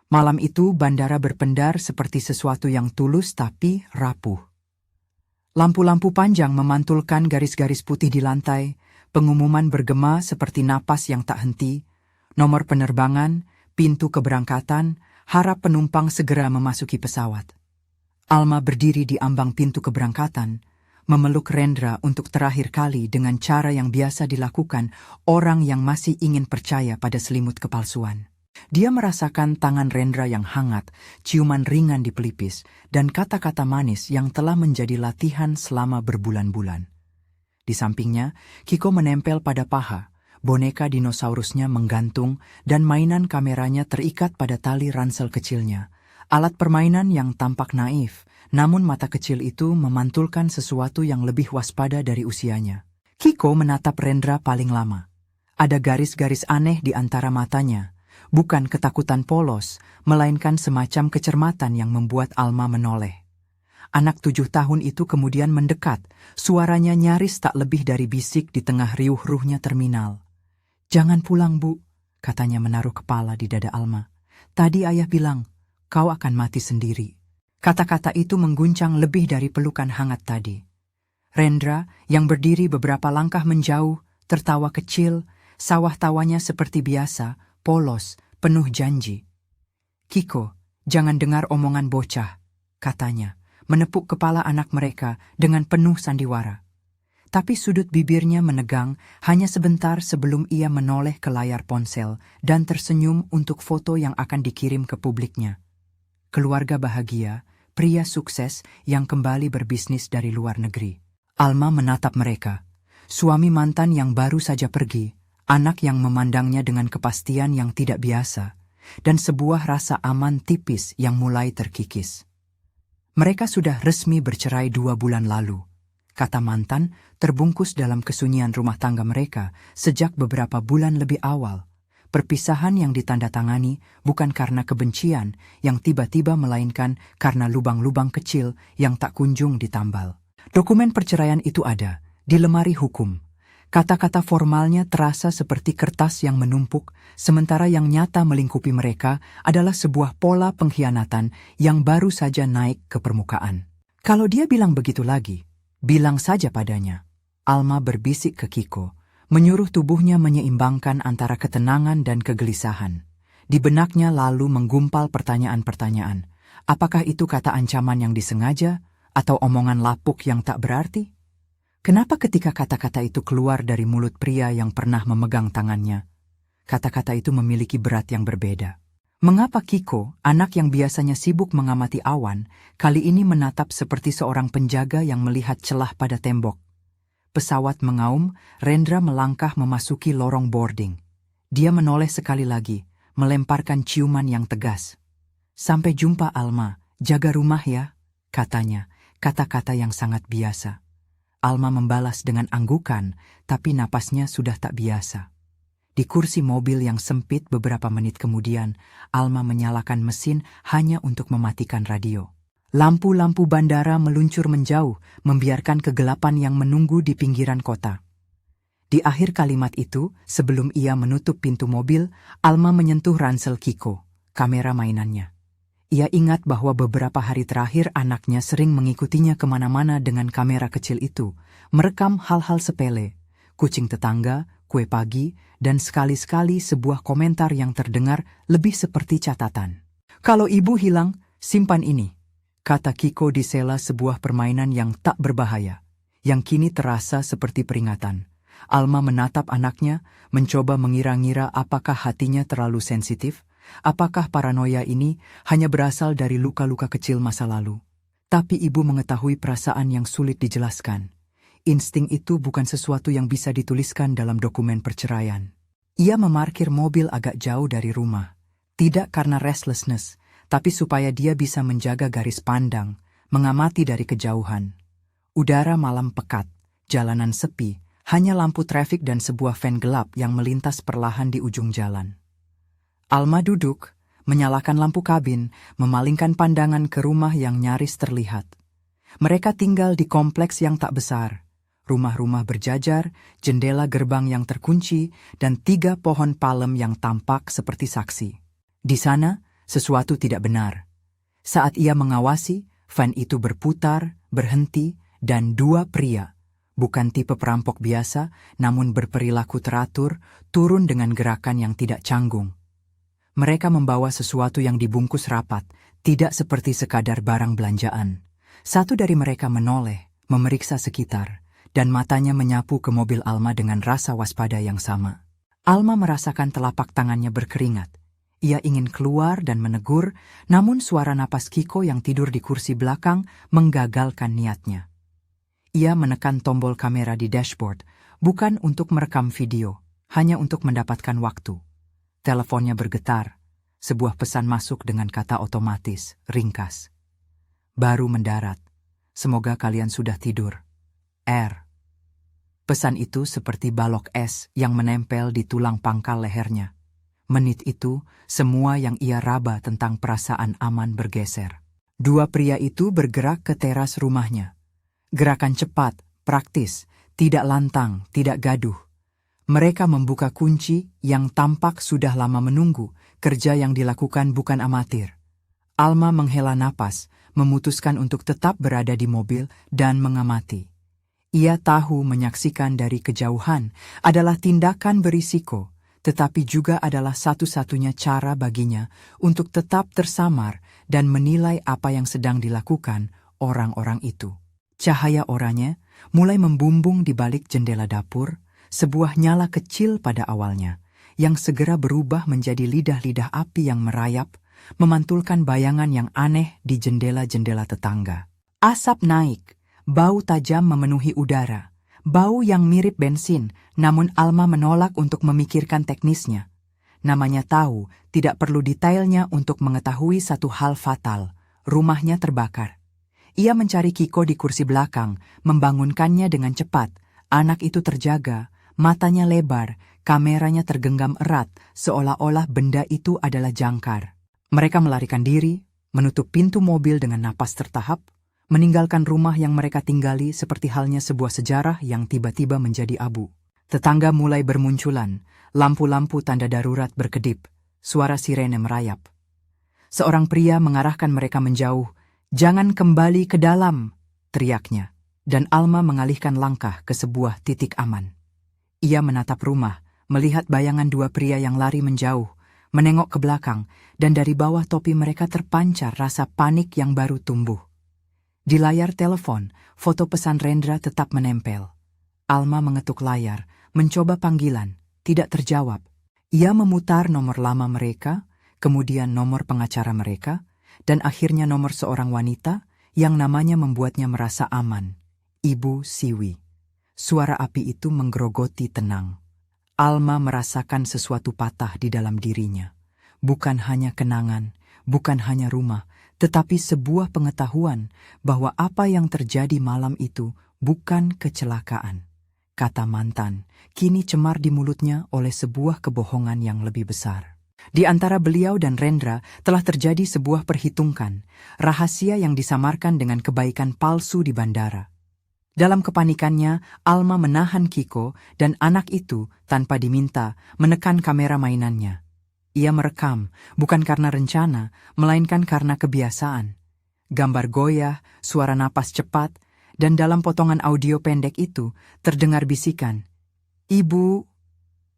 Malam itu bandara berpendar seperti sesuatu yang tulus tapi rapuh. Lampu-lampu panjang memantulkan garis-garis putih di lantai, pengumuman bergema seperti napas yang tak henti, nomor penerbangan, pintu keberangkatan, harap penumpang segera memasuki pesawat. Alma berdiri di ambang pintu keberangkatan, memeluk Rendra untuk terakhir kali dengan cara yang biasa dilakukan orang yang masih ingin percaya pada selimut kepalsuan. Dia merasakan tangan Rendra yang hangat, ciuman ringan di pelipis, dan kata-kata manis yang telah menjadi latihan selama berbulan-bulan. Di sampingnya, Kiko menempel pada paha, boneka dinosaurusnya menggantung, dan mainan kameranya terikat pada tali ransel kecilnya. Alat permainan yang tampak naif, namun mata kecil itu memantulkan sesuatu yang lebih waspada dari usianya. Kiko menatap Rendra paling lama. Ada garis-garis aneh di antara matanya. Bukan ketakutan polos, melainkan semacam kecermatan yang membuat Alma menoleh. Anak 7 tahun itu kemudian mendekat, suaranya nyaris tak lebih dari bisik di tengah riuh-ruhnya terminal. "Jangan pulang, Bu," katanya menaruh kepala di dada Alma. "Tadi ayah bilang, kau akan mati sendiri." Kata-kata itu mengguncang lebih dari pelukan hangat tadi. Rendra, yang berdiri beberapa langkah menjauh, tertawa kecil, sawah tawanya seperti biasa, polos, penuh janji. "Kiko, jangan dengar omongan bocah," katanya, menepuk kepala anak mereka dengan penuh sandiwara. Tapi sudut bibirnya menegang hanya sebentar sebelum ia menoleh ke layar ponsel dan tersenyum untuk foto yang akan dikirim ke publiknya. Keluarga bahagia, pria sukses yang kembali berbisnis dari luar negeri. Alma menatap mereka, suami mantan yang baru saja pergi, anak yang memandangnya dengan kepastian yang tidak biasa, dan sebuah rasa aman tipis yang mulai terkikis. "Mereka sudah resmi bercerai 2 bulan lalu," kata mantan, terbungkus dalam kesunyian rumah tangga mereka sejak beberapa bulan lebih awal. Perpisahan yang ditandatangani bukan karena kebencian yang tiba-tiba melainkan karena lubang-lubang kecil yang tak kunjung ditambal. Dokumen perceraian itu ada di lemari hukum. Kata-kata formalnya terasa seperti kertas yang menumpuk, sementara yang nyata melingkupi mereka adalah sebuah pola pengkhianatan yang baru saja naik ke permukaan. "Kalau dia bilang begitu lagi, bilang saja padanya," Alma berbisik ke Kiko, menyuruh tubuhnya menyeimbangkan antara ketenangan dan kegelisahan. Di benaknya lalu menggumpal pertanyaan-pertanyaan. Apakah itu kata ancaman yang disengaja atau omongan lapuk yang tak berarti? Kenapa ketika kata-kata itu keluar dari mulut pria yang pernah memegang tangannya, kata-kata itu memiliki berat yang berbeda? Mengapa Kiko, anak yang biasanya sibuk mengamati awan, kali ini menatap seperti seorang penjaga yang melihat celah pada tembok? Pesawat mengaum, Rendra melangkah memasuki lorong boarding. Dia menoleh sekali lagi, melemparkan ciuman yang tegas. "Sampai jumpa Alma, jaga rumah ya," katanya, kata-kata yang sangat biasa. Alma membalas dengan anggukan, tapi napasnya sudah tak biasa. Di kursi mobil yang sempit beberapa menit kemudian, Alma menyalakan mesin hanya untuk mematikan radio. Lampu-lampu bandara meluncur menjauh, membiarkan kegelapan yang menunggu di pinggiran kota. Di akhir kalimat itu, sebelum ia menutup pintu mobil, Alma menyentuh ransel Kiko, kamera mainannya. Ia ingat bahwa beberapa hari terakhir anaknya sering mengikutinya kemana-mana dengan kamera kecil itu, merekam hal-hal sepele, kucing tetangga, kue pagi, dan sekali-sekali sebuah komentar yang terdengar lebih seperti catatan. "Kalau ibu hilang, simpan ini," kata Kiko di sela sebuah permainan yang tak berbahaya, yang kini terasa seperti peringatan. Alma menatap anaknya, mencoba mengira-ngira apakah hatinya terlalu sensitif, apakah paranoia ini hanya berasal dari luka-luka kecil masa lalu. Tapi ibu mengetahui perasaan yang sulit dijelaskan. Insting itu bukan sesuatu yang bisa dituliskan dalam dokumen perceraian. Ia memarkir mobil agak jauh dari rumah, tidak karena restlessness, tapi supaya dia bisa menjaga garis pandang, mengamati dari kejauhan. Udara malam pekat, jalanan sepi, hanya lampu trafik dan sebuah van gelap yang melintas perlahan di ujung jalan. Alma duduk, menyalakan lampu kabin, memalingkan pandangan ke rumah yang nyaris terlihat. Mereka tinggal di kompleks yang tak besar. Rumah-rumah berjajar, jendela gerbang yang terkunci, dan 3 pohon palem yang tampak seperti saksi. Di sana, Sesuatu tidak benar. Saat ia mengawasi, van itu berputar, berhenti, dan dua pria, bukan tipe perampok biasa, namun berperilaku teratur, turun dengan gerakan yang tidak canggung. Mereka membawa sesuatu yang dibungkus rapat, tidak seperti sekadar barang belanjaan. Satu dari mereka menoleh, memeriksa sekitar, dan matanya menyapu ke mobil Alma dengan rasa waspada yang sama. Alma merasakan telapak tangannya berkeringat. Ia ingin keluar dan menegur, namun suara napas Kiko yang tidur di kursi belakang menggagalkan niatnya. Ia menekan tombol kamera di dashboard, bukan untuk merekam video, hanya untuk mendapatkan waktu. Teleponnya bergetar. Sebuah pesan masuk dengan kata otomatis, ringkas. Baru mendarat. Semoga kalian sudah tidur. R. Pesan itu seperti balok es yang menempel di tulang pangkal lehernya. Menit itu, semua yang ia raba tentang perasaan aman bergeser. Dua pria itu bergerak ke teras rumahnya. Gerakan cepat, praktis, tidak lantang, tidak gaduh. Mereka membuka kunci yang tampak sudah lama menunggu, kerja yang dilakukan bukan amatir. Alma menghela napas, memutuskan untuk tetap berada di mobil dan mengamati. Ia tahu menyaksikan dari kejauhan adalah tindakan berisiko, tetapi juga adalah satu-satunya cara baginya untuk tetap tersamar dan menilai apa yang sedang dilakukan orang-orang itu. Cahaya oranye mulai membumbung di balik jendela dapur, sebuah nyala kecil pada awalnya, yang segera berubah menjadi lidah-lidah api yang merayap, memantulkan bayangan yang aneh di jendela-jendela tetangga. Asap naik, bau tajam memenuhi udara. Bau yang mirip bensin, namun Alma menolak untuk memikirkan teknisnya. Namanya tahu, tidak perlu detailnya untuk mengetahui satu hal fatal. Rumahnya terbakar. Ia mencari Kiko di kursi belakang, membangunkannya dengan cepat. Anak itu terjaga, matanya lebar, kameranya tergenggam erat, seolah-olah benda itu adalah jangkar. Mereka melarikan diri, menutup pintu mobil dengan napas tertahap, meninggalkan rumah yang mereka tinggali seperti halnya sebuah sejarah yang tiba-tiba menjadi abu. Tetangga mulai bermunculan, lampu-lampu tanda darurat berkedip, suara sirene merayap. Seorang pria mengarahkan mereka menjauh. "Jangan kembali ke dalam," teriaknya, dan Alma mengalihkan langkah ke sebuah titik aman. Ia menatap rumah, melihat bayangan dua pria yang lari menjauh, menengok ke belakang, dan dari bawah topi mereka terpancar rasa panik yang baru tumbuh. Di layar telepon, foto pesan Rendra tetap menempel. Alma mengetuk layar, mencoba panggilan, tidak terjawab. Ia memutar nomor lama mereka, kemudian nomor pengacara mereka, dan akhirnya nomor seorang wanita yang namanya membuatnya merasa aman, Ibu Siwi. Suara api itu menggerogoti tenang. Alma merasakan sesuatu patah di dalam dirinya. Bukan hanya kenangan, bukan hanya rumah, tetapi sebuah pengetahuan bahwa apa yang terjadi malam itu bukan kecelakaan. Kata mantan, kini cemar di mulutnya oleh sebuah kebohongan yang lebih besar. Di antara beliau dan Rendra telah terjadi sebuah perhitungan, rahasia yang disamarkan dengan kebaikan palsu di bandara. Dalam kepanikannya, Alma menahan Kiko dan anak itu tanpa diminta menekan kamera mainannya. Ia merekam, bukan karena rencana, melainkan karena kebiasaan. Gambar goyah, suara napas cepat, dan dalam potongan audio pendek itu terdengar bisikan, "Ibu."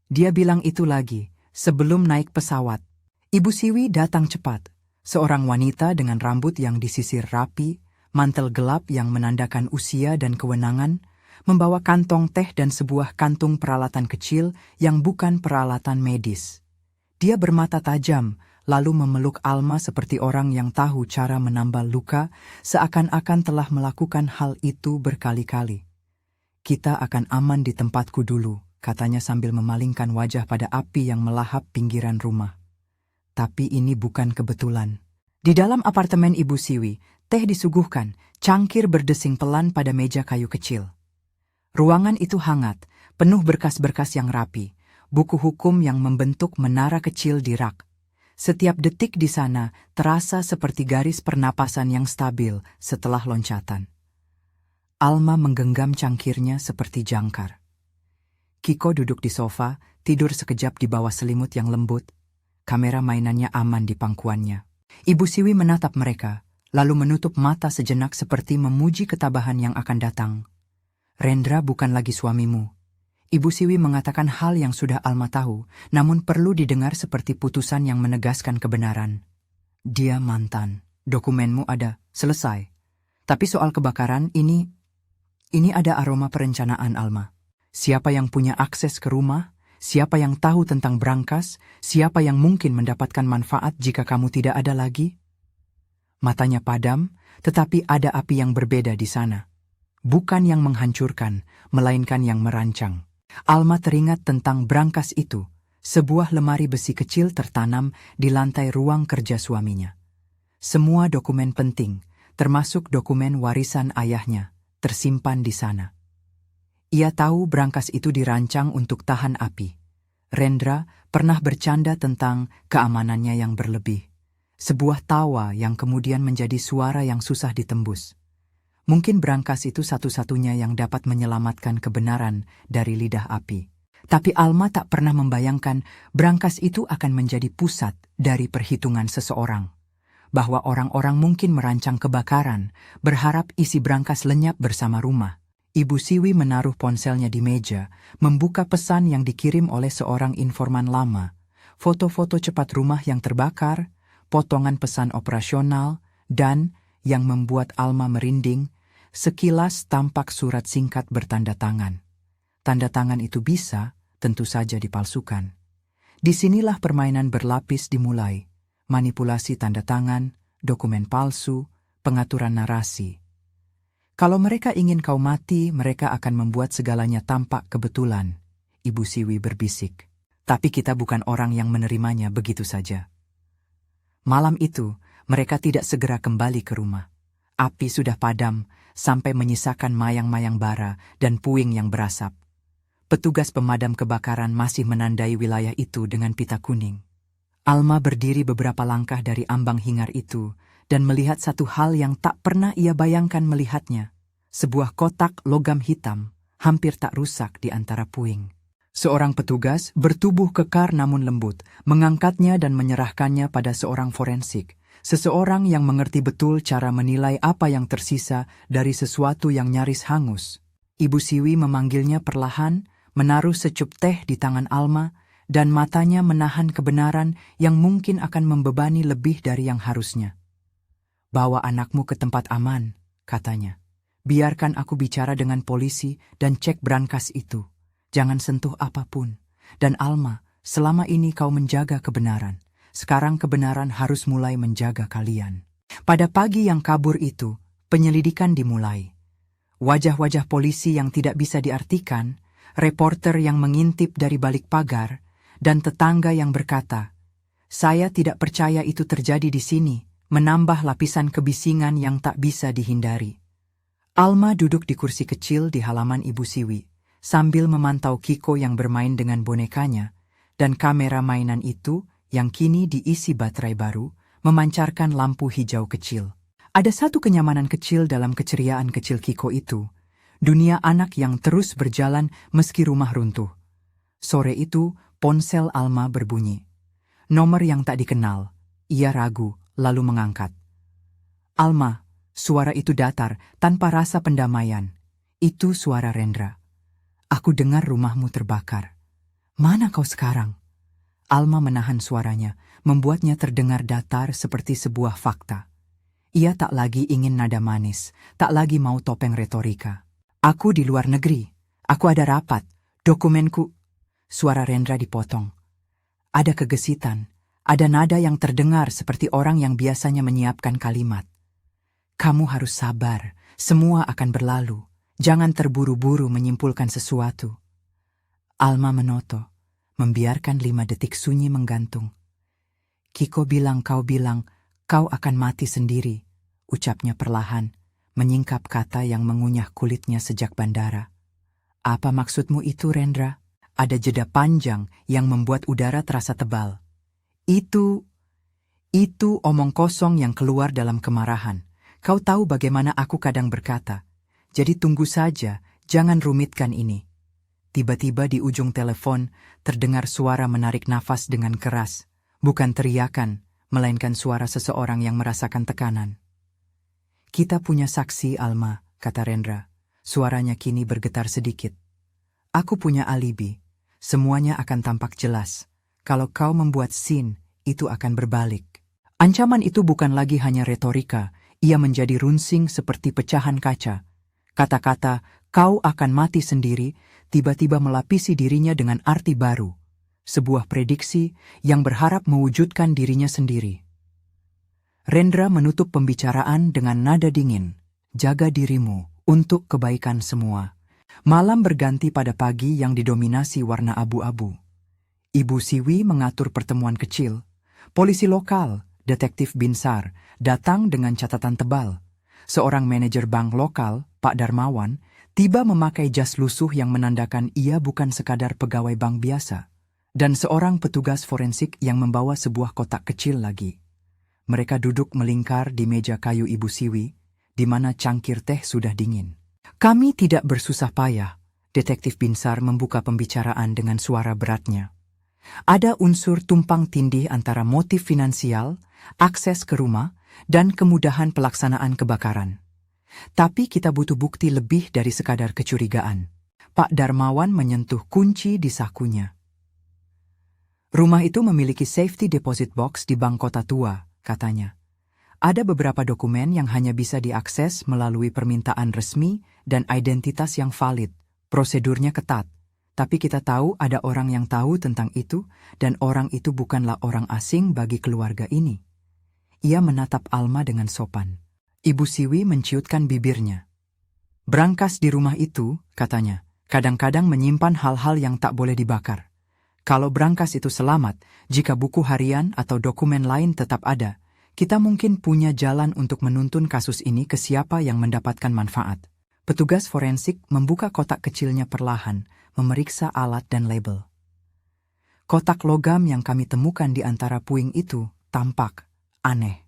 Dia bilang itu lagi, sebelum naik pesawat. Ibu Siwi datang cepat, seorang wanita dengan rambut yang disisir rapi, mantel gelap yang menandakan usia dan kewenangan, membawa kantong teh dan sebuah kantung peralatan kecil yang bukan peralatan medis. Dia bermata tajam, lalu memeluk Alma seperti orang yang tahu cara menambal luka, seakan-akan telah melakukan hal itu berkali-kali. "Kita akan aman di tempatku dulu," katanya sambil memalingkan wajah pada api yang melahap pinggiran rumah. Tapi ini bukan kebetulan. Di dalam apartemen Ibu Siwi, teh disuguhkan, cangkir berdesing pelan pada meja kayu kecil. Ruangan itu hangat, penuh berkas-berkas yang rapi, buku hukum yang membentuk menara kecil di rak. Setiap detik di sana terasa seperti garis pernapasan yang stabil setelah loncatan. Alma menggenggam cangkirnya seperti jangkar. Kiko duduk di sofa, tidur sekejap di bawah selimut yang lembut. kamera mainannya aman di pangkuannya. Ibu Siwi menatap mereka, lalu menutup mata sejenak seperti memuji ketabahan yang akan datang. Rendra bukan lagi suamimu. Ibu Siwi mengatakan hal yang sudah Alma tahu, namun perlu didengar seperti putusan yang menegaskan kebenaran. Dia mantan. Dokumenmu ada, selesai. Tapi soal kebakaran ini ada aroma perencanaan, Alma. Siapa yang punya akses ke rumah? Siapa yang tahu tentang brankas? Siapa yang mungkin mendapatkan manfaat jika kamu tidak ada lagi? Matanya padam, tetapi ada api yang berbeda di sana. Bukan yang menghancurkan, melainkan yang merancang. Alma teringat tentang brankas itu, sebuah lemari besi kecil tertanam di lantai ruang kerja suaminya. Semua dokumen penting, termasuk dokumen warisan ayahnya, tersimpan di sana. Ia tahu brankas itu dirancang untuk tahan api. Rendra pernah bercanda tentang keamanannya yang berlebih. Sebuah tawa yang kemudian menjadi suara yang susah ditembus. Mungkin brankas itu satu-satunya yang dapat menyelamatkan kebenaran dari lidah api. Tapi Alma tak pernah membayangkan brankas itu akan menjadi pusat dari perhitungan seseorang. Bahwa orang-orang mungkin merancang kebakaran, berharap isi brankas lenyap bersama rumah. Ibu Siwi menaruh ponselnya di meja, membuka pesan yang dikirim oleh seorang informan lama. Foto-foto cepat rumah yang terbakar, potongan pesan operasional, dan, yang membuat Alma merinding, sekilas tampak surat singkat bertanda tangan. Tanda tangan itu bisa, tentu saja dipalsukan. Disinilah permainan berlapis dimulai. Manipulasi tanda tangan, dokumen palsu, pengaturan narasi. Kalau mereka ingin kau mati, mereka akan membuat segalanya tampak kebetulan, Ibu Siwi berbisik. Tapi kita bukan orang yang menerimanya begitu saja. Malam itu, mereka tidak segera kembali ke rumah. Api sudah padam, sampai menyisakan mayang-mayang bara dan puing yang berasap. Petugas pemadam kebakaran masih menandai wilayah itu dengan pita kuning. Alma berdiri beberapa langkah dari ambang hingar itu dan melihat satu hal yang tak pernah ia bayangkan melihatnya. Sebuah kotak logam hitam, hampir tak rusak di antara puing. Seorang petugas bertubuh kekar namun lembut, mengangkatnya dan menyerahkannya pada seorang forensik. Seseorang yang mengerti betul cara menilai apa yang tersisa dari sesuatu yang nyaris hangus. Ibu Siwi memanggilnya perlahan, menaruh secup teh di tangan Alma, dan matanya menahan kebenaran yang mungkin akan membebani lebih dari yang harusnya. Bawa anakmu ke tempat aman, katanya. Biarkan aku bicara dengan polisi dan cek brankas itu. Jangan sentuh apapun. Dan Alma, selama ini kau menjaga kebenaran. Sekarang kebenaran harus mulai menjaga kalian. Pada pagi yang kabur itu, penyelidikan dimulai. Wajah-wajah polisi yang tidak bisa diartikan, reporter yang mengintip dari balik pagar, dan tetangga yang berkata, "Saya tidak percaya itu terjadi di sini," menambah lapisan kebisingan yang tak bisa dihindari. Alma duduk di kursi kecil di halaman Ibu Siwi, sambil memantau Kiko yang bermain dengan bonekanya, dan kamera mainan itu yang kini diisi baterai baru, memancarkan lampu hijau kecil. Ada satu kenyamanan kecil dalam keceriaan kecil Kiko itu, dunia anak yang terus berjalan meski rumah runtuh. Sore itu, ponsel Alma berbunyi. Nomor yang tak dikenal, ia ragu, lalu mengangkat. "Alma," suara itu datar, tanpa rasa pendamaian. "Itu suara Rendra. Aku dengar rumahmu terbakar. Mana kau sekarang?" Alma menahan suaranya, membuatnya terdengar datar seperti sebuah fakta. Ia tak lagi ingin nada manis, tak lagi mau topeng retorika. "Aku di luar negeri. Aku ada rapat. Dokumenku..." Suara Rendra dipotong. Ada kegesitan, ada nada yang terdengar seperti orang yang biasanya menyiapkan kalimat. "Kamu harus sabar, semua akan berlalu. Jangan terburu-buru menyimpulkan sesuatu." Alma menoto, membiarkan 5 detik sunyi menggantung. "Kiko bilang kau akan mati sendiri," ucapnya perlahan, menyingkap kata yang mengunyah kulitnya sejak bandara. "Apa maksudmu itu, Rendra?" Ada jeda panjang yang membuat udara terasa tebal. Itu omong kosong yang keluar dalam kemarahan. "Kau tahu bagaimana aku kadang berkata, jadi tunggu saja, jangan rumitkan ini." Tiba-tiba di ujung telepon terdengar suara menarik nafas dengan keras. Bukan teriakan, melainkan suara seseorang yang merasakan tekanan. Kita punya saksi, Alma, kata Rendra. Suaranya kini bergetar sedikit. Aku punya alibi. Semuanya akan tampak jelas. Kalau kau membuat scene, itu akan berbalik. Ancaman itu bukan lagi hanya retorika, ia menjadi runsing seperti pecahan kaca. Kata-kata, kau akan mati sendiri, tiba-tiba melapisi dirinya dengan arti baru. Sebuah prediksi yang berharap mewujudkan dirinya sendiri. Rendra menutup pembicaraan dengan nada dingin. Jaga dirimu, untuk kebaikan semua. Malam berganti pada pagi yang didominasi warna abu-abu. Ibu Siwi mengatur pertemuan kecil. Polisi lokal, Detektif Binsar, datang dengan catatan tebal. Seorang manajer bank lokal, Pak Darmawan, tiba memakai jas lusuh yang menandakan ia bukan sekadar pegawai bank biasa. Dan seorang petugas forensik yang membawa sebuah kotak kecil lagi. Mereka duduk melingkar di meja kayu Ibu Siwi, di mana cangkir teh sudah dingin. Kami tidak bersusah payah, Detektif Binsar membuka pembicaraan dengan suara beratnya. Ada unsur tumpang tindih antara motif finansial, akses ke rumah, dan kemudahan pelaksanaan kebakaran. Tapi kita butuh bukti lebih dari sekadar kecurigaan. Pak Darmawan menyentuh kunci di sakunya. Rumah itu memiliki safety deposit box di bank kota tua, katanya. Ada beberapa dokumen yang hanya bisa diakses melalui permintaan resmi dan identitas yang valid. Prosedurnya ketat, tapi kita tahu ada orang yang tahu tentang itu dan orang itu bukanlah orang asing bagi keluarga ini. Ia menatap Alma dengan sopan. Ibu Siwi menciutkan bibirnya. Brankas di rumah itu, katanya, kadang-kadang menyimpan hal-hal yang tak boleh dibakar. Kalau brankas itu selamat, jika buku harian atau dokumen lain tetap ada, kita mungkin punya jalan untuk menuntun kasus ini ke siapa yang mendapatkan manfaat. Petugas forensik membuka kotak kecilnya perlahan, memeriksa alat dan label. Kotak logam yang kami temukan di antara puing itu tampak aneh.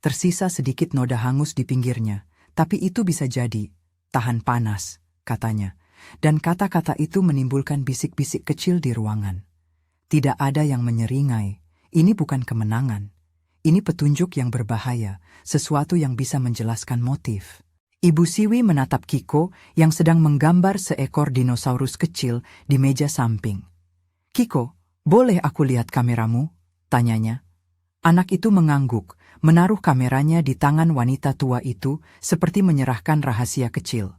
Tersisa sedikit noda hangus di pinggirnya, tapi itu bisa jadi tahan panas, katanya. Dan kata-kata itu menimbulkan bisik-bisik kecil di ruangan. Tidak ada yang menyeringai. Ini bukan kemenangan. Ini petunjuk yang berbahaya, sesuatu yang bisa menjelaskan motif. Ibu Siwi menatap Kiko yang sedang menggambar seekor dinosaurus kecil di meja samping. Kiko, boleh aku lihat kameramu? Tanyanya. Anak itu mengangguk, menaruh kameranya di tangan wanita tua itu seperti menyerahkan rahasia kecil.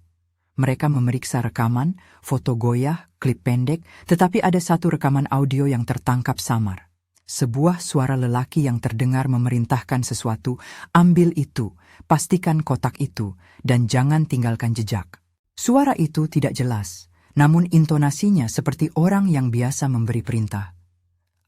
Mereka memeriksa rekaman, foto goyah, klip pendek, tetapi ada satu rekaman audio yang tertangkap samar. Sebuah suara lelaki yang terdengar memerintahkan sesuatu, ambil itu, pastikan kotak itu, dan jangan tinggalkan jejak. Suara itu tidak jelas, namun intonasinya seperti orang yang biasa memberi perintah.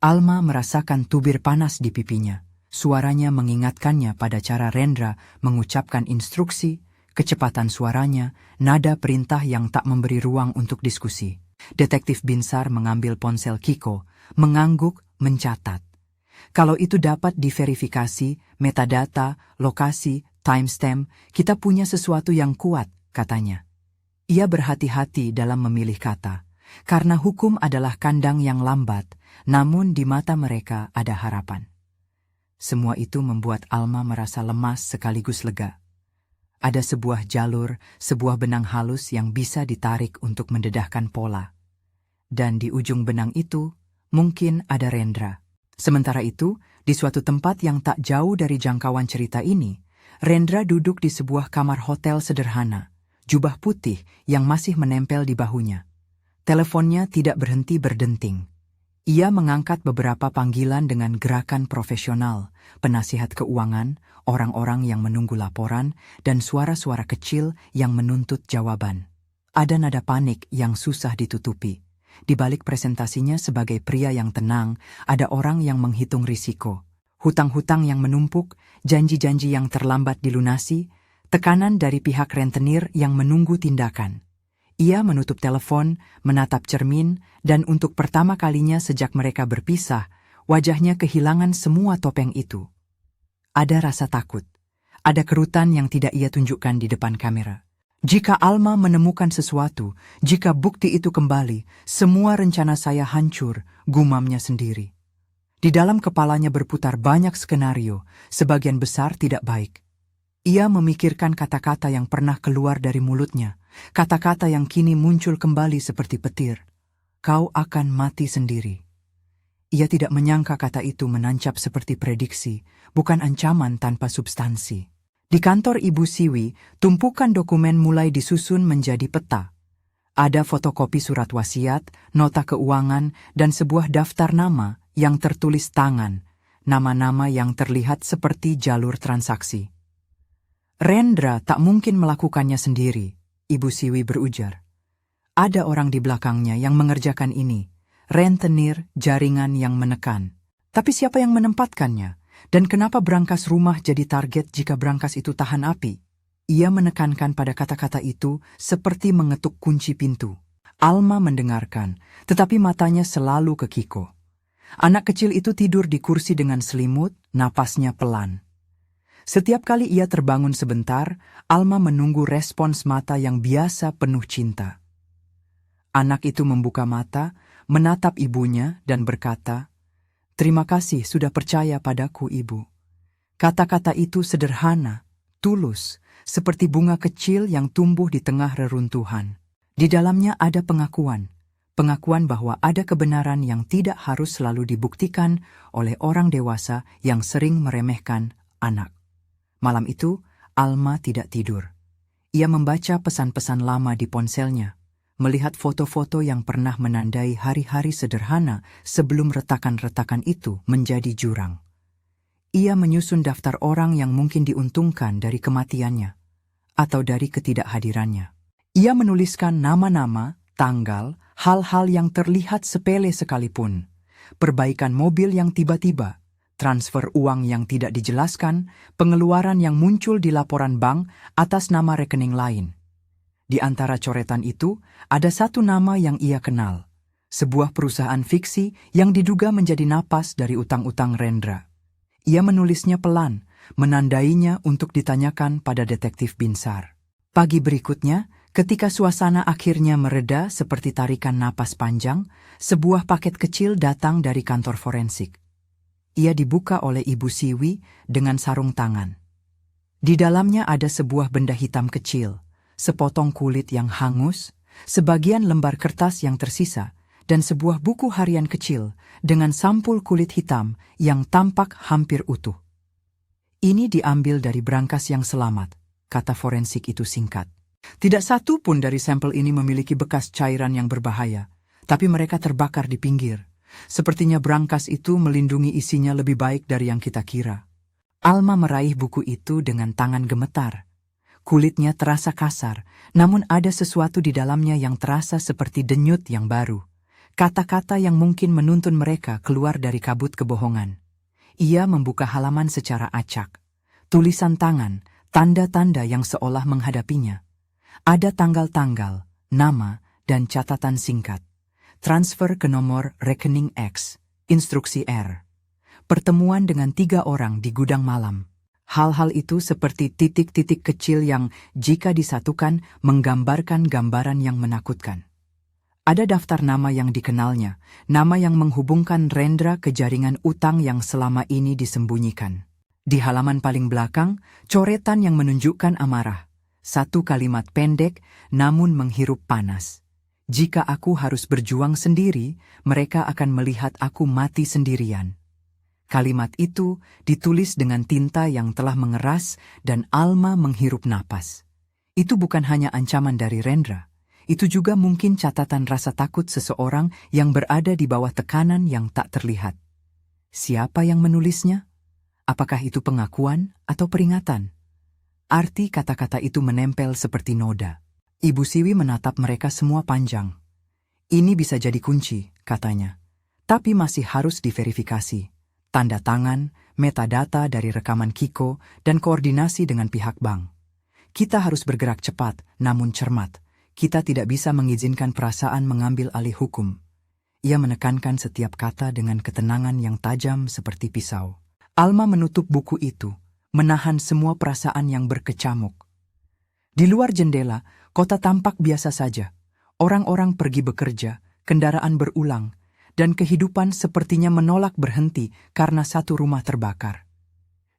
Alma merasakan tubir panas di pipinya. Suaranya mengingatkannya pada cara Rendra mengucapkan instruksi, kecepatan suaranya, nada perintah yang tak memberi ruang untuk diskusi. Detektif Binsar mengambil ponsel Kiko, mengangguk, mencatat. Kalau itu dapat diverifikasi, metadata, lokasi, timestamp, kita punya sesuatu yang kuat, katanya. Ia berhati-hati dalam memilih kata, karena hukum adalah kandang yang lambat, namun di mata mereka ada harapan. Semua itu membuat Alma merasa lemas sekaligus lega. Ada sebuah jalur, sebuah benang halus yang bisa ditarik untuk mendedahkan pola. Dan di ujung benang itu, mungkin ada Rendra. Sementara itu, di suatu tempat yang tak jauh dari jangkauan cerita ini, Rendra duduk di sebuah kamar hotel sederhana, jubah putih yang masih menempel di bahunya. Teleponnya tidak berhenti berdenting. Ia mengangkat beberapa panggilan dengan gerakan profesional, penasihat keuangan, orang-orang yang menunggu laporan, dan suara-suara kecil yang menuntut jawaban. Ada nada panik yang susah ditutupi. Di balik presentasinya sebagai pria yang tenang, ada orang yang menghitung risiko. Hutang-hutang yang menumpuk, janji-janji yang terlambat dilunasi, tekanan dari pihak rentenir yang menunggu tindakan. Ia menutup telepon, menatap cermin, dan untuk pertama kalinya sejak mereka berpisah, wajahnya kehilangan semua topeng itu. Ada rasa takut. Ada kerutan yang tidak ia tunjukkan di depan kamera. Jika Alma menemukan sesuatu, jika bukti itu kembali, semua rencana saya hancur, gumamnya sendiri. Di dalam kepalanya berputar banyak skenario, sebagian besar tidak baik. Ia memikirkan kata-kata yang pernah keluar dari mulutnya, kata-kata yang kini muncul kembali seperti petir. Kau akan mati sendiri. Ia tidak menyangka kata itu menancap seperti prediksi, bukan ancaman tanpa substansi. Di kantor Ibu Siwi, tumpukan dokumen mulai disusun menjadi peta. Ada fotokopi surat wasiat, nota keuangan, dan sebuah daftar nama yang tertulis tangan, nama-nama yang terlihat seperti jalur transaksi. Rendra tak mungkin melakukannya sendiri, Ibu Siwi berujar. Ada orang di belakangnya yang mengerjakan ini. Rentenir, jaringan yang menekan. Tapi siapa yang menempatkannya? Dan kenapa brankas rumah jadi target jika brankas itu tahan api? Ia menekankan pada kata-kata itu seperti mengetuk kunci pintu. Alma mendengarkan, tetapi matanya selalu ke Kiko. Anak kecil itu tidur di kursi dengan selimut, napasnya pelan. Setiap kali ia terbangun sebentar, Alma menunggu respons mata yang biasa penuh cinta. Anak itu membuka mata, menatap ibunya dan berkata, "Terima kasih sudah percaya padaku, Ibu." Kata-kata itu sederhana, tulus, seperti bunga kecil yang tumbuh di tengah reruntuhan. Di dalamnya ada pengakuan bahwa ada kebenaran yang tidak harus selalu dibuktikan oleh orang dewasa yang sering meremehkan anak. Malam itu, Alma tidak tidur. Ia membaca pesan-pesan lama di ponselnya, melihat foto-foto yang pernah menandai hari-hari sederhana sebelum retakan-retakan itu menjadi jurang. Ia menyusun daftar orang yang mungkin diuntungkan dari kematiannya atau dari ketidakhadirannya. Ia menuliskan nama-nama, tanggal, hal-hal yang terlihat sepele sekalipun, perbaikan mobil yang tiba-tiba, transfer uang yang tidak dijelaskan, pengeluaran yang muncul di laporan bank atas nama rekening lain. Di antara coretan itu, ada satu nama yang ia kenal, sebuah perusahaan fiksi yang diduga menjadi napas dari utang-utang Rendra. Ia menulisnya pelan, menandainya untuk ditanyakan pada detektif Binsar. Pagi berikutnya, ketika suasana akhirnya mereda seperti tarikan napas panjang, sebuah paket kecil datang dari kantor forensik. Ia dibuka oleh Ibu Siwi dengan sarung tangan. Di dalamnya ada sebuah benda hitam kecil, sepotong kulit yang hangus, sebagian lembar kertas yang tersisa, dan sebuah buku harian kecil dengan sampul kulit hitam yang tampak hampir utuh. Ini diambil dari brankas yang selamat, kata forensik itu singkat. Tidak satu pun dari sampel ini memiliki bekas cairan yang berbahaya, tapi mereka terbakar di pinggir. Sepertinya brankas itu melindungi isinya lebih baik dari yang kita kira. Alma meraih buku itu dengan tangan gemetar. Kulitnya terasa kasar, namun ada sesuatu di dalamnya yang terasa seperti denyut yang baru. Kata-kata yang mungkin menuntun mereka keluar dari kabut kebohongan. Ia membuka halaman secara acak. Tulisan tangan, tanda-tanda yang seolah menghadapinya. Ada tanggal-tanggal, nama, dan catatan singkat. Transfer ke nomor rekening X, instruksi R. Pertemuan dengan 3 orang di gudang malam. Hal-hal itu seperti titik-titik kecil yang, jika disatukan, menggambarkan gambaran yang menakutkan. Ada daftar nama yang dikenalnya, nama yang menghubungkan Rendra ke jaringan utang yang selama ini disembunyikan. Di halaman paling belakang, coretan yang menunjukkan amarah. Satu kalimat pendek, namun menghirup panas. Jika aku harus berjuang sendiri, mereka akan melihat aku mati sendirian. Kalimat itu ditulis dengan tinta yang telah mengeras dan Alma menghirup napas. Itu bukan hanya ancaman dari Rendra. Itu juga mungkin catatan rasa takut seseorang yang berada di bawah tekanan yang tak terlihat. Siapa yang menulisnya? Apakah itu pengakuan atau peringatan? Arti kata-kata itu menempel seperti noda. Ibu Siwi menatap mereka semua panjang. Ini bisa jadi kunci, katanya. Tapi masih harus diverifikasi. Tanda tangan, metadata dari rekaman Kiko, dan koordinasi dengan pihak bank. Kita harus bergerak cepat, namun cermat. Kita tidak bisa mengizinkan perasaan mengambil alih hukum. Ia menekankan setiap kata dengan ketenangan yang tajam seperti pisau. Alma menutup buku itu, menahan semua perasaan yang berkecamuk. Di luar jendela, kota tampak biasa saja. Orang-orang pergi bekerja, kendaraan berulang, dan kehidupan sepertinya menolak berhenti karena satu rumah terbakar.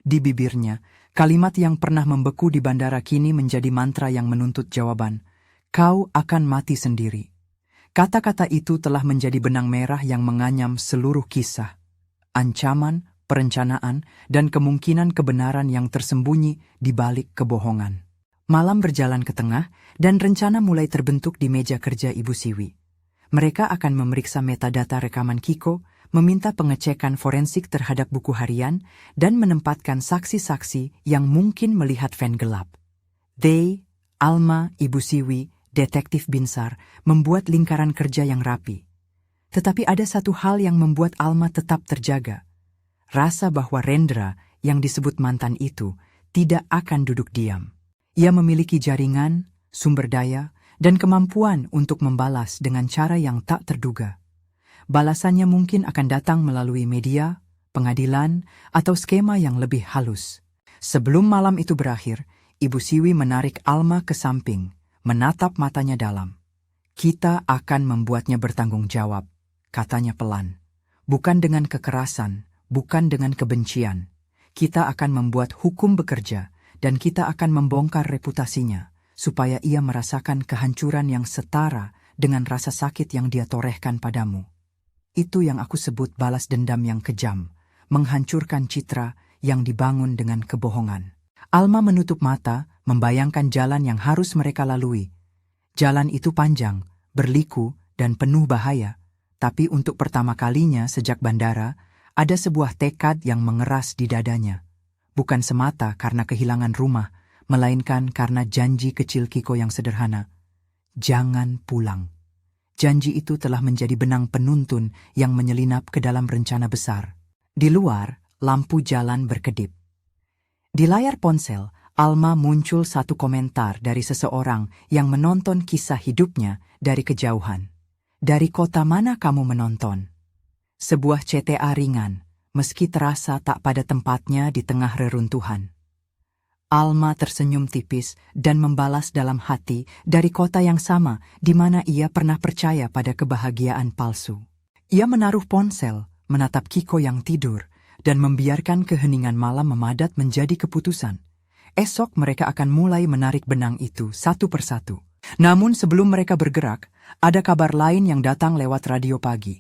Di bibirnya, kalimat yang pernah membeku di bandara kini menjadi mantra yang menuntut jawaban. Kau akan mati sendiri. Kata-kata itu telah menjadi benang merah yang menganyam seluruh kisah. Ancaman, perencanaan, dan kemungkinan kebenaran yang tersembunyi di balik kebohongan. Malam berjalan ke tengah, dan rencana mulai terbentuk di meja kerja Ibu Siwi. Mereka akan memeriksa metadata rekaman Kiko, meminta pengecekan forensik terhadap buku harian, dan menempatkan saksi-saksi yang mungkin melihat fan gelap. They, Alma, Ibu Siwi, Detektif Binsar, membuat lingkaran kerja yang rapi. Tetapi ada satu hal yang membuat Alma tetap terjaga. Rasa bahwa Rendra, yang disebut mantan itu, tidak akan duduk diam. Ia memiliki jaringan, sumber daya, dan kemampuan untuk membalas dengan cara yang tak terduga. Balasannya mungkin akan datang melalui media, pengadilan, atau skema yang lebih halus. Sebelum malam itu berakhir, Ibu Siwi menarik Alma ke samping, menatap matanya dalam. Kita akan membuatnya bertanggung jawab, katanya pelan. Bukan dengan kekerasan, bukan dengan kebencian. Kita akan membuat hukum bekerja, dan kita akan membongkar reputasinya, supaya ia merasakan kehancuran yang setara dengan rasa sakit yang dia torehkan padamu. Itu yang aku sebut balas dendam yang kejam, menghancurkan citra yang dibangun dengan kebohongan. Alma menutup mata, membayangkan jalan yang harus mereka lalui. Jalan itu panjang, berliku, dan penuh bahaya, tapi untuk pertama kalinya sejak bandara, ada sebuah tekad yang mengeras di dadanya. Bukan semata karena kehilangan rumah, melainkan karena janji kecil Kiko yang sederhana. Jangan pulang. Janji itu telah menjadi benang penuntun yang menyelinap ke dalam rencana besar. Di luar, lampu jalan berkedip. Di layar ponsel, Alma muncul satu komentar dari seseorang yang menonton kisah hidupnya dari kejauhan. Dari kota mana kamu menonton? Sebuah CTA ringan, meski terasa tak pada tempatnya di tengah reruntuhan. Alma tersenyum tipis dan membalas dalam hati dari kota yang sama di mana ia pernah percaya pada kebahagiaan palsu. Ia menaruh ponsel, menatap Kiko yang tidur, dan membiarkan keheningan malam memadat menjadi keputusan. Esok mereka akan mulai menarik benang itu satu persatu. Namun sebelum mereka bergerak, ada kabar lain yang datang lewat radio pagi.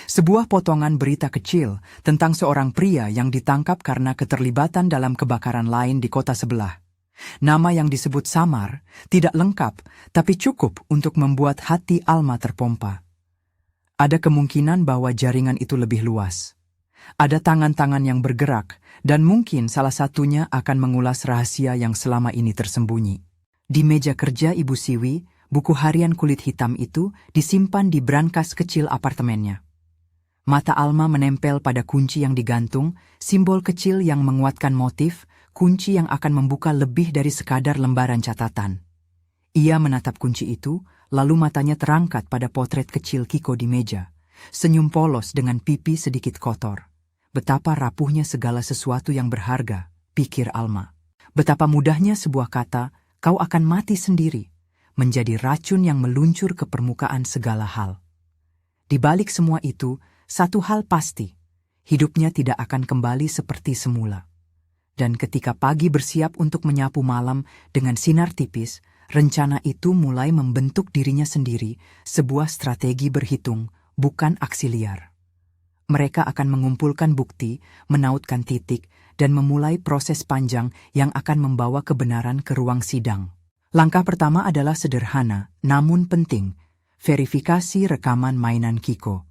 Sebuah potongan berita kecil tentang seorang pria yang ditangkap karena keterlibatan dalam kebakaran lain di kota sebelah. Nama yang disebut samar, tidak lengkap, tapi cukup untuk membuat hati Alma terpompa. Ada kemungkinan bahwa jaringan itu lebih luas. Ada tangan-tangan yang bergerak, dan mungkin salah satunya akan mengulas rahasia yang selama ini tersembunyi. Di meja kerja Ibu Siwi, buku harian kulit hitam itu disimpan di brankas kecil apartemennya. Mata Alma menempel pada kunci yang digantung, simbol kecil yang menguatkan motif, kunci yang akan membuka lebih dari sekadar lembaran catatan. Ia menatap kunci itu, lalu matanya terangkat pada potret kecil Kiko di meja. Senyum polos dengan pipi sedikit kotor. Betapa rapuhnya segala sesuatu yang berharga, pikir Alma. Betapa mudahnya sebuah kata, kau akan mati sendiri, menjadi racun yang meluncur ke permukaan segala hal. Di balik semua itu, satu hal pasti, hidupnya tidak akan kembali seperti semula. Dan ketika pagi bersiap untuk menyapu malam dengan sinar tipis, rencana itu mulai membentuk dirinya sendiri, sebuah strategi berhitung, bukan aksi liar. Mereka akan mengumpulkan bukti, menautkan titik, dan memulai proses panjang yang akan membawa kebenaran ke ruang sidang. Langkah pertama adalah sederhana, namun penting, verifikasi rekaman mainan Kiko.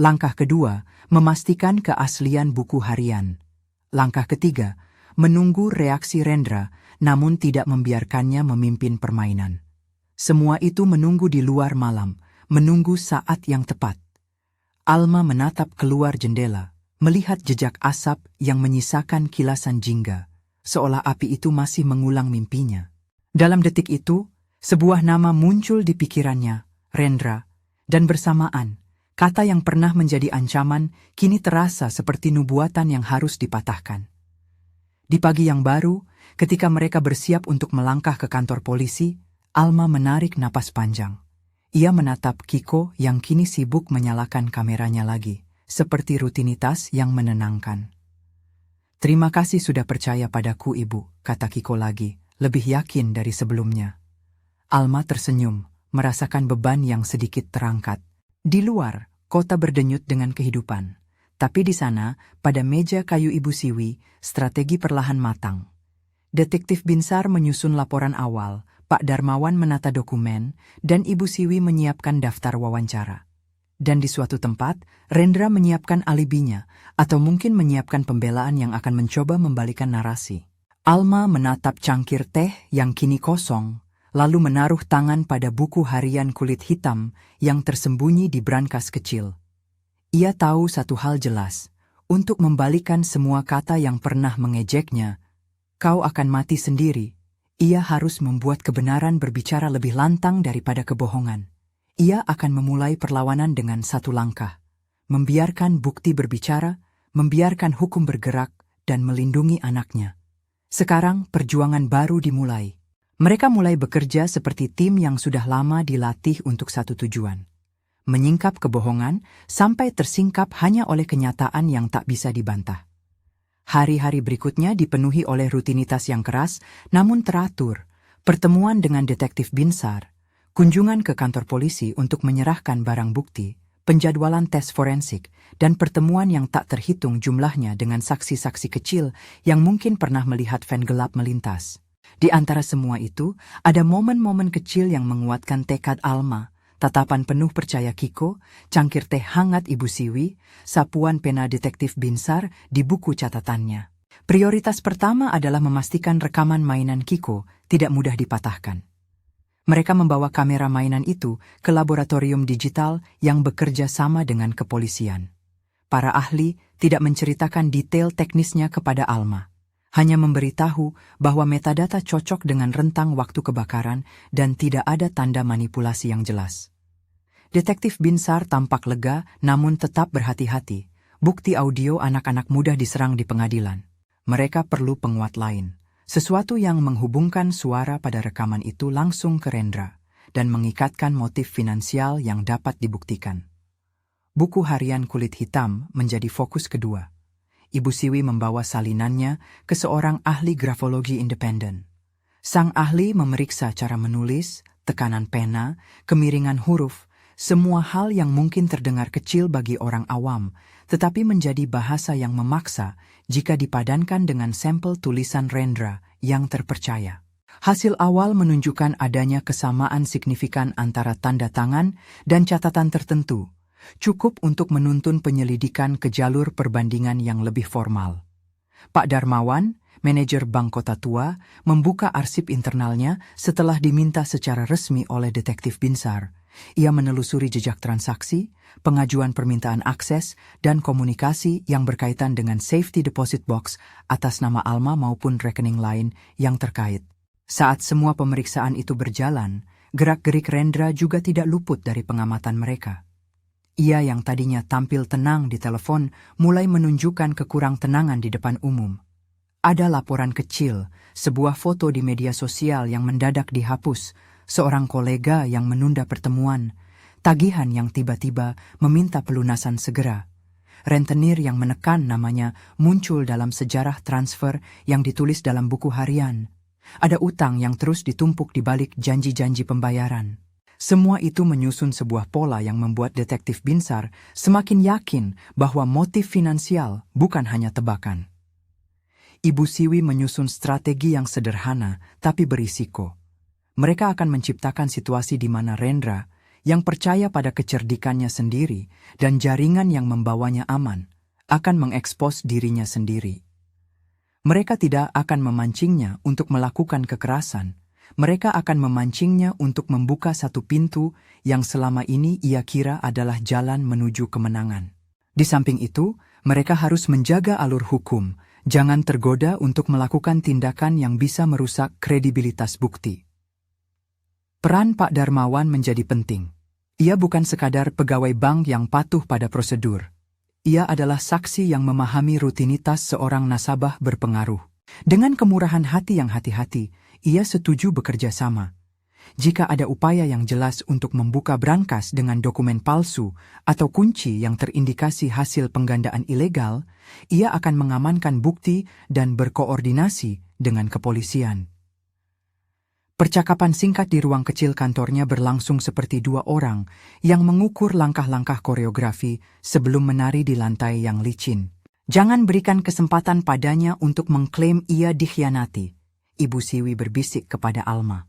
Langkah kedua, memastikan keaslian buku harian. Langkah ketiga, menunggu reaksi Rendra, namun tidak membiarkannya memimpin permainan. Semua itu menunggu di luar malam, menunggu saat yang tepat. Alma menatap keluar jendela, melihat jejak asap yang menyisakan kilasan jingga, seolah api itu masih mengulang mimpinya. Dalam detik itu, sebuah nama muncul di pikirannya, Rendra, dan bersamaan, kata yang pernah menjadi ancaman kini terasa seperti nubuatan yang harus dipatahkan. Di pagi yang baru, ketika mereka bersiap untuk melangkah ke kantor polisi, Alma menarik napas panjang. Ia menatap Kiko yang kini sibuk menyalakan kameranya lagi, seperti rutinitas yang menenangkan. "Terima kasih sudah percaya padaku, Ibu," kata Kiko lagi, lebih yakin dari sebelumnya. Alma tersenyum, merasakan beban yang sedikit terangkat. Di luar, kota berdenyut dengan kehidupan. Tapi di sana, pada meja kayu Ibu Siwi, strategi perlahan matang. Detektif Binsar menyusun laporan awal, Pak Darmawan menata dokumen, dan Ibu Siwi menyiapkan daftar wawancara. Dan di suatu tempat, Rendra menyiapkan alibinya, atau mungkin menyiapkan pembelaan yang akan mencoba membalikan narasi. Alma menatap cangkir teh yang kini kosong, lalu menaruh tangan pada buku harian kulit hitam yang tersembunyi di brankas kecil. Ia tahu satu hal jelas, untuk membalikan semua kata yang pernah mengejeknya, "Kau akan mati sendiri." Ia harus membuat kebenaran berbicara lebih lantang daripada kebohongan. Ia akan memulai perlawanan dengan satu langkah, membiarkan bukti berbicara, membiarkan hukum bergerak, dan melindungi anaknya. Sekarang perjuangan baru dimulai. Mereka mulai bekerja seperti tim yang sudah lama dilatih untuk satu tujuan. Menyingkap kebohongan sampai tersingkap hanya oleh kenyataan yang tak bisa dibantah. Hari-hari berikutnya dipenuhi oleh rutinitas yang keras, namun teratur. Pertemuan dengan detektif Binsar, kunjungan ke kantor polisi untuk menyerahkan barang bukti, penjadwalan tes forensik, dan pertemuan yang tak terhitung jumlahnya dengan saksi-saksi kecil yang mungkin pernah melihat van gelap melintas. Di antara semua itu, ada momen-momen kecil yang menguatkan tekad Alma, tatapan penuh percaya Kiko, cangkir teh hangat Ibu Siwi, sapuan pena detektif Binsar di buku catatannya. Prioritas pertama adalah memastikan rekaman mainan Kiko tidak mudah dipatahkan. Mereka membawa kamera mainan itu ke laboratorium digital yang bekerja sama dengan kepolisian. Para ahli tidak menceritakan detail teknisnya kepada Alma, hanya memberitahu bahwa metadata cocok dengan rentang waktu kebakaran dan tidak ada tanda manipulasi yang jelas. Detektif Binsar tampak lega namun tetap berhati-hati. Bukti audio anak-anak mudah diserang di pengadilan. Mereka perlu penguat lain. Sesuatu yang menghubungkan suara pada rekaman itu langsung ke Rendra dan mengikatkan motif finansial yang dapat dibuktikan. Buku harian kulit hitam menjadi fokus kedua. Ibu Siwi membawa salinannya ke seorang ahli grafologi independen. Sang ahli memeriksa cara menulis, tekanan pena, kemiringan huruf, semua hal yang mungkin terdengar kecil bagi orang awam, tetapi menjadi bahasa yang memaksa jika dipadankan dengan sampel tulisan Rendra yang terpercaya. Hasil awal menunjukkan adanya kesamaan signifikan antara tanda tangan dan catatan tertentu, cukup untuk menuntun penyelidikan ke jalur perbandingan yang lebih formal. Pak Darmawan, manajer Bank Kota Tua, membuka arsip internalnya setelah diminta secara resmi oleh detektif Binsar. Ia menelusuri jejak transaksi, pengajuan permintaan akses, dan komunikasi yang berkaitan dengan safety deposit box atas nama Alma maupun rekening lain yang terkait. Saat semua pemeriksaan itu berjalan, gerak-gerik Rendra juga tidak luput dari pengamatan mereka. Ia yang tadinya tampil tenang di telepon mulai menunjukkan kekurang-tenangan di depan umum. Ada laporan kecil, sebuah foto di media sosial yang mendadak dihapus, seorang kolega yang menunda pertemuan, tagihan yang tiba-tiba meminta pelunasan segera, rentenir yang menekan namanya muncul dalam sejarah transfer yang ditulis dalam buku harian, ada utang yang terus ditumpuk di balik janji-janji pembayaran. Semua itu menyusun sebuah pola yang membuat detektif Binsar semakin yakin bahwa motif finansial bukan hanya tebakan. Ibu Siwi menyusun strategi yang sederhana tapi berisiko. Mereka akan menciptakan situasi di mana Rendra, yang percaya pada kecerdikannya sendiri dan jaringan yang membawanya aman, akan mengekspos dirinya sendiri. Mereka tidak akan memancingnya untuk melakukan kekerasan. Mereka akan memancingnya untuk membuka satu pintu yang selama ini ia kira adalah jalan menuju kemenangan. Di samping itu, mereka harus menjaga alur hukum, jangan tergoda untuk melakukan tindakan yang bisa merusak kredibilitas bukti. Peran Pak Darmawan menjadi penting. Ia bukan sekadar pegawai bank yang patuh pada prosedur. Ia adalah saksi yang memahami rutinitas seorang nasabah berpengaruh. Dengan kemurahan hati yang hati-hati, ia setuju bekerja sama. Jika ada upaya yang jelas untuk membuka brankas dengan dokumen palsu atau kunci yang terindikasi hasil penggandaan ilegal, ia akan mengamankan bukti dan berkoordinasi dengan kepolisian. Percakapan singkat di ruang kecil kantornya berlangsung seperti dua orang yang mengukur langkah-langkah koreografi sebelum menari di lantai yang licin. Jangan berikan kesempatan padanya untuk mengklaim ia dikhianati, Ibu Siwi berbisik kepada Alma.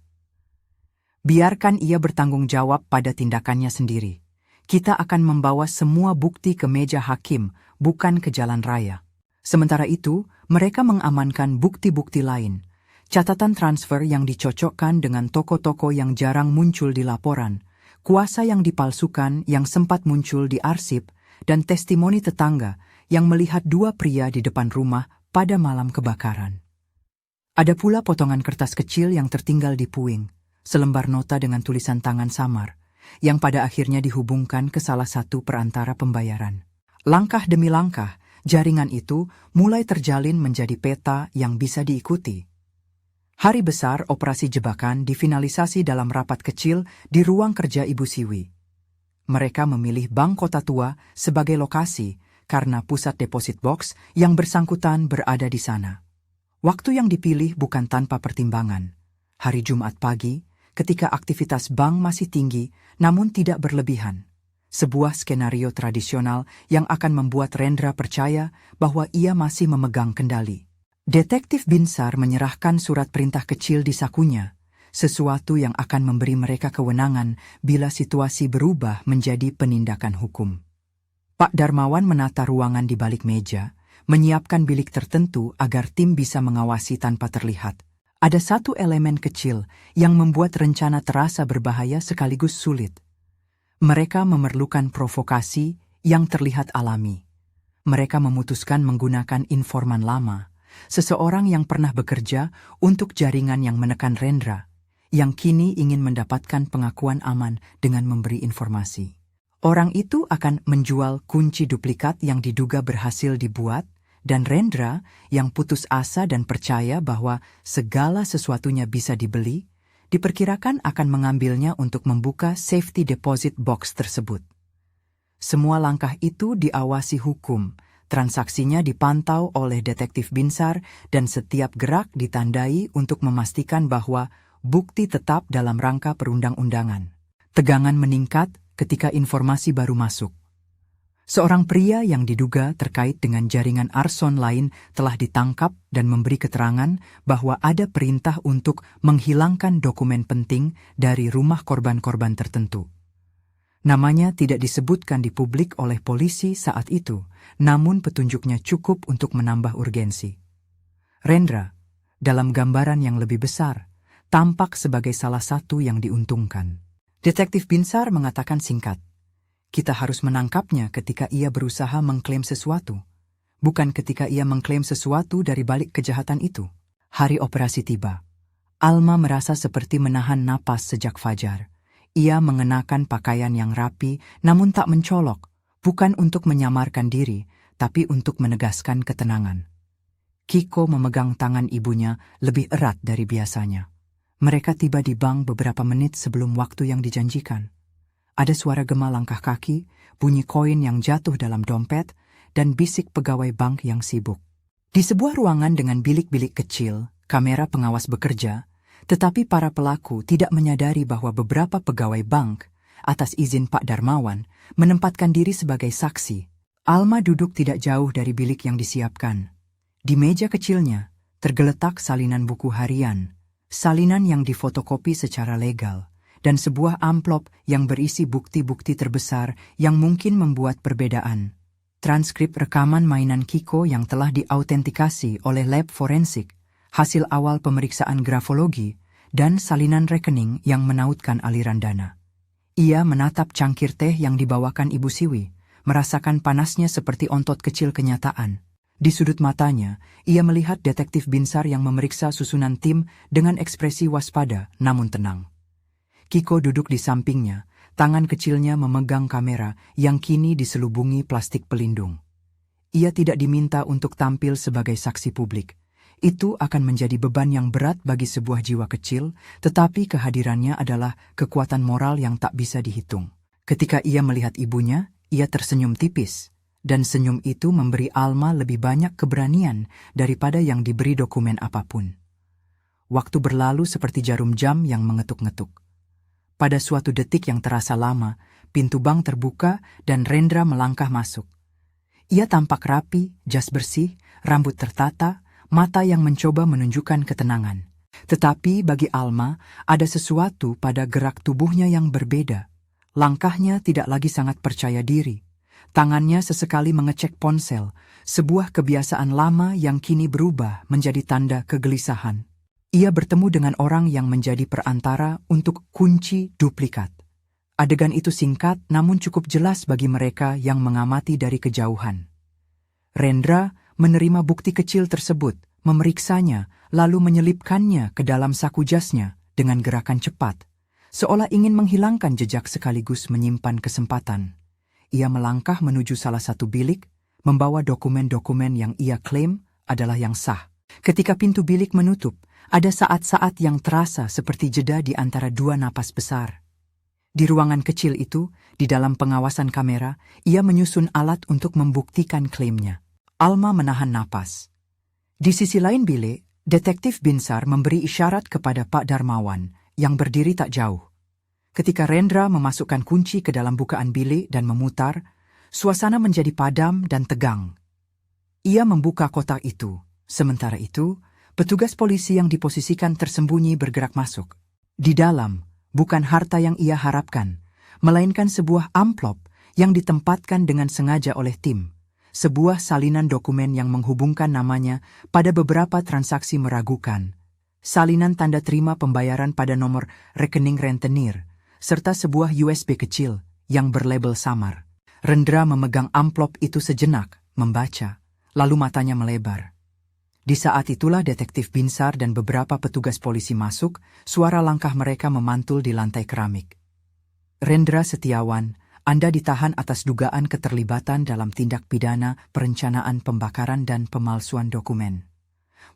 Biarkan ia bertanggung jawab pada tindakannya sendiri. Kita akan membawa semua bukti ke meja hakim, bukan ke jalan raya. Sementara itu, mereka mengamankan bukti-bukti lain. Catatan transfer yang dicocokkan dengan toko-toko yang jarang muncul di laporan, kuasa yang dipalsukan yang sempat muncul di arsip, dan testimoni tetangga yang melihat dua pria di depan rumah pada malam kebakaran. Ada pula potongan kertas kecil yang tertinggal di puing, selembar nota dengan tulisan tangan samar, yang pada akhirnya dihubungkan ke salah satu perantara pembayaran. Langkah demi langkah, jaringan itu mulai terjalin menjadi peta yang bisa diikuti. Hari besar operasi jebakan difinalisasi dalam rapat kecil di ruang kerja Ibu Siwi. Mereka memilih Bank Kota Tua sebagai lokasi karena pusat deposit box yang bersangkutan berada di sana. Waktu yang dipilih bukan tanpa pertimbangan. Hari Jumat pagi, ketika aktivitas bank masih tinggi namun tidak berlebihan. Sebuah skenario tradisional yang akan membuat Rendra percaya bahwa ia masih memegang kendali. Detektif Binsar menyerahkan surat perintah kecil di sakunya, sesuatu yang akan memberi mereka kewenangan bila situasi berubah menjadi penindakan hukum. Pak Darmawan menata ruangan di balik meja, menyiapkan bilik tertentu agar tim bisa mengawasi tanpa terlihat. Ada satu elemen kecil yang membuat rencana terasa berbahaya sekaligus sulit. Mereka memerlukan provokasi yang terlihat alami. Mereka memutuskan menggunakan informan lama, seseorang yang pernah bekerja untuk jaringan yang menekan Rendra, yang kini ingin mendapatkan pengakuan aman dengan memberi informasi. Orang itu akan menjual kunci duplikat yang diduga berhasil dibuat, dan Rendra yang putus asa dan percaya bahwa segala sesuatunya bisa dibeli, diperkirakan akan mengambilnya untuk membuka safety deposit box tersebut. Semua langkah itu diawasi hukum, transaksinya dipantau oleh detektif Binsar dan setiap gerak ditandai untuk memastikan bahwa bukti tetap dalam rangka perundang-undangan. Tegangan meningkat ketika informasi baru masuk. Seorang pria yang diduga terkait dengan jaringan arson lain telah ditangkap dan memberi keterangan bahwa ada perintah untuk menghilangkan dokumen penting dari rumah korban-korban tertentu. Namanya tidak disebutkan di publik oleh polisi saat itu, namun petunjuknya cukup untuk menambah urgensi. Rendra, dalam gambaran yang lebih besar, tampak sebagai salah satu yang diuntungkan. Detektif Binsar mengatakan singkat, "Kita harus menangkapnya ketika ia berusaha mengklaim sesuatu, bukan ketika ia mengklaim sesuatu dari balik kejahatan itu." Hari operasi tiba. Alma merasa seperti menahan napas sejak fajar. Ia mengenakan pakaian yang rapi namun tak mencolok, bukan untuk menyamarkan diri, tapi untuk menegaskan ketenangan. Kiko memegang tangan ibunya lebih erat dari biasanya. Mereka tiba di bank beberapa menit sebelum waktu yang dijanjikan. Ada suara gema langkah kaki, bunyi koin yang jatuh dalam dompet, dan bisik pegawai bank yang sibuk. Di sebuah ruangan dengan bilik-bilik kecil, kamera pengawas bekerja, tetapi para pelaku tidak menyadari bahwa beberapa pegawai bank, atas izin Pak Darmawan, menempatkan diri sebagai saksi. Alma duduk tidak jauh dari bilik yang disiapkan. Di meja kecilnya, tergeletak salinan buku harian, salinan yang difotokopi secara legal, dan sebuah amplop yang berisi bukti-bukti terbesar yang mungkin membuat perbedaan. Transkrip rekaman mainan Kiko yang telah diautentikasi oleh lab forensik, hasil awal pemeriksaan grafologi, dan salinan rekening yang menautkan aliran dana. Ia menatap cangkir teh yang dibawakan Ibu Siwi, merasakan panasnya seperti ontot kecil kenyataan. Di sudut matanya, ia melihat detektif Binsar yang memeriksa susunan tim dengan ekspresi waspada namun tenang. Kiko duduk di sampingnya, tangan kecilnya memegang kamera yang kini diselubungi plastik pelindung. Ia tidak diminta untuk tampil sebagai saksi publik. Itu akan menjadi beban yang berat bagi sebuah jiwa kecil, tetapi kehadirannya adalah kekuatan moral yang tak bisa dihitung. Ketika ia melihat ibunya, ia tersenyum tipis, dan senyum itu memberi Alma lebih banyak keberanian daripada yang diberi dokumen apapun. Waktu berlalu seperti jarum jam yang mengetuk-ngetuk. Pada suatu detik yang terasa lama, pintu bank terbuka dan Rendra melangkah masuk. Ia tampak rapi, jas bersih, rambut tertata, mata yang mencoba menunjukkan ketenangan. Tetapi bagi Alma, ada sesuatu pada gerak tubuhnya yang berbeda. Langkahnya tidak lagi sangat percaya diri. Tangannya sesekali mengecek ponsel, sebuah kebiasaan lama yang kini berubah menjadi tanda kegelisahan. Ia bertemu dengan orang yang menjadi perantara untuk kunci duplikat. Adegan itu singkat namun cukup jelas bagi mereka yang mengamati dari kejauhan. Rendra menerima bukti kecil tersebut, memeriksanya, lalu menyelipkannya ke dalam saku jasnya dengan gerakan cepat, seolah ingin menghilangkan jejak sekaligus menyimpan kesempatan. Ia melangkah menuju salah satu bilik, membawa dokumen-dokumen yang ia klaim adalah yang sah. Ketika pintu bilik menutup, ada saat-saat yang terasa seperti jeda di antara dua napas besar. Di ruangan kecil itu, di dalam pengawasan kamera, ia menyusun alat untuk membuktikan klaimnya. Alma menahan napas. Di sisi lain bilik, Detektif Binsar memberi isyarat kepada Pak Darmawan yang berdiri tak jauh. Ketika Rendra memasukkan kunci ke dalam bukaan bilik dan memutar, suasana menjadi padam dan tegang. Ia membuka kotak itu. Sementara itu, petugas polisi yang diposisikan tersembunyi bergerak masuk. Di dalam, bukan harta yang ia harapkan, melainkan sebuah amplop yang ditempatkan dengan sengaja oleh tim. Sebuah salinan dokumen yang menghubungkan namanya pada beberapa transaksi meragukan, salinan tanda terima pembayaran pada nomor rekening rentenir, serta sebuah USB kecil yang berlabel samar. Rendra memegang amplop itu sejenak, membaca, lalu matanya melebar. Di saat itulah Detektif Binsar dan beberapa petugas polisi masuk, suara langkah mereka memantul di lantai keramik. Rendra Setiawan, Anda ditahan atas dugaan keterlibatan dalam tindak pidana perencanaan pembakaran dan pemalsuan dokumen.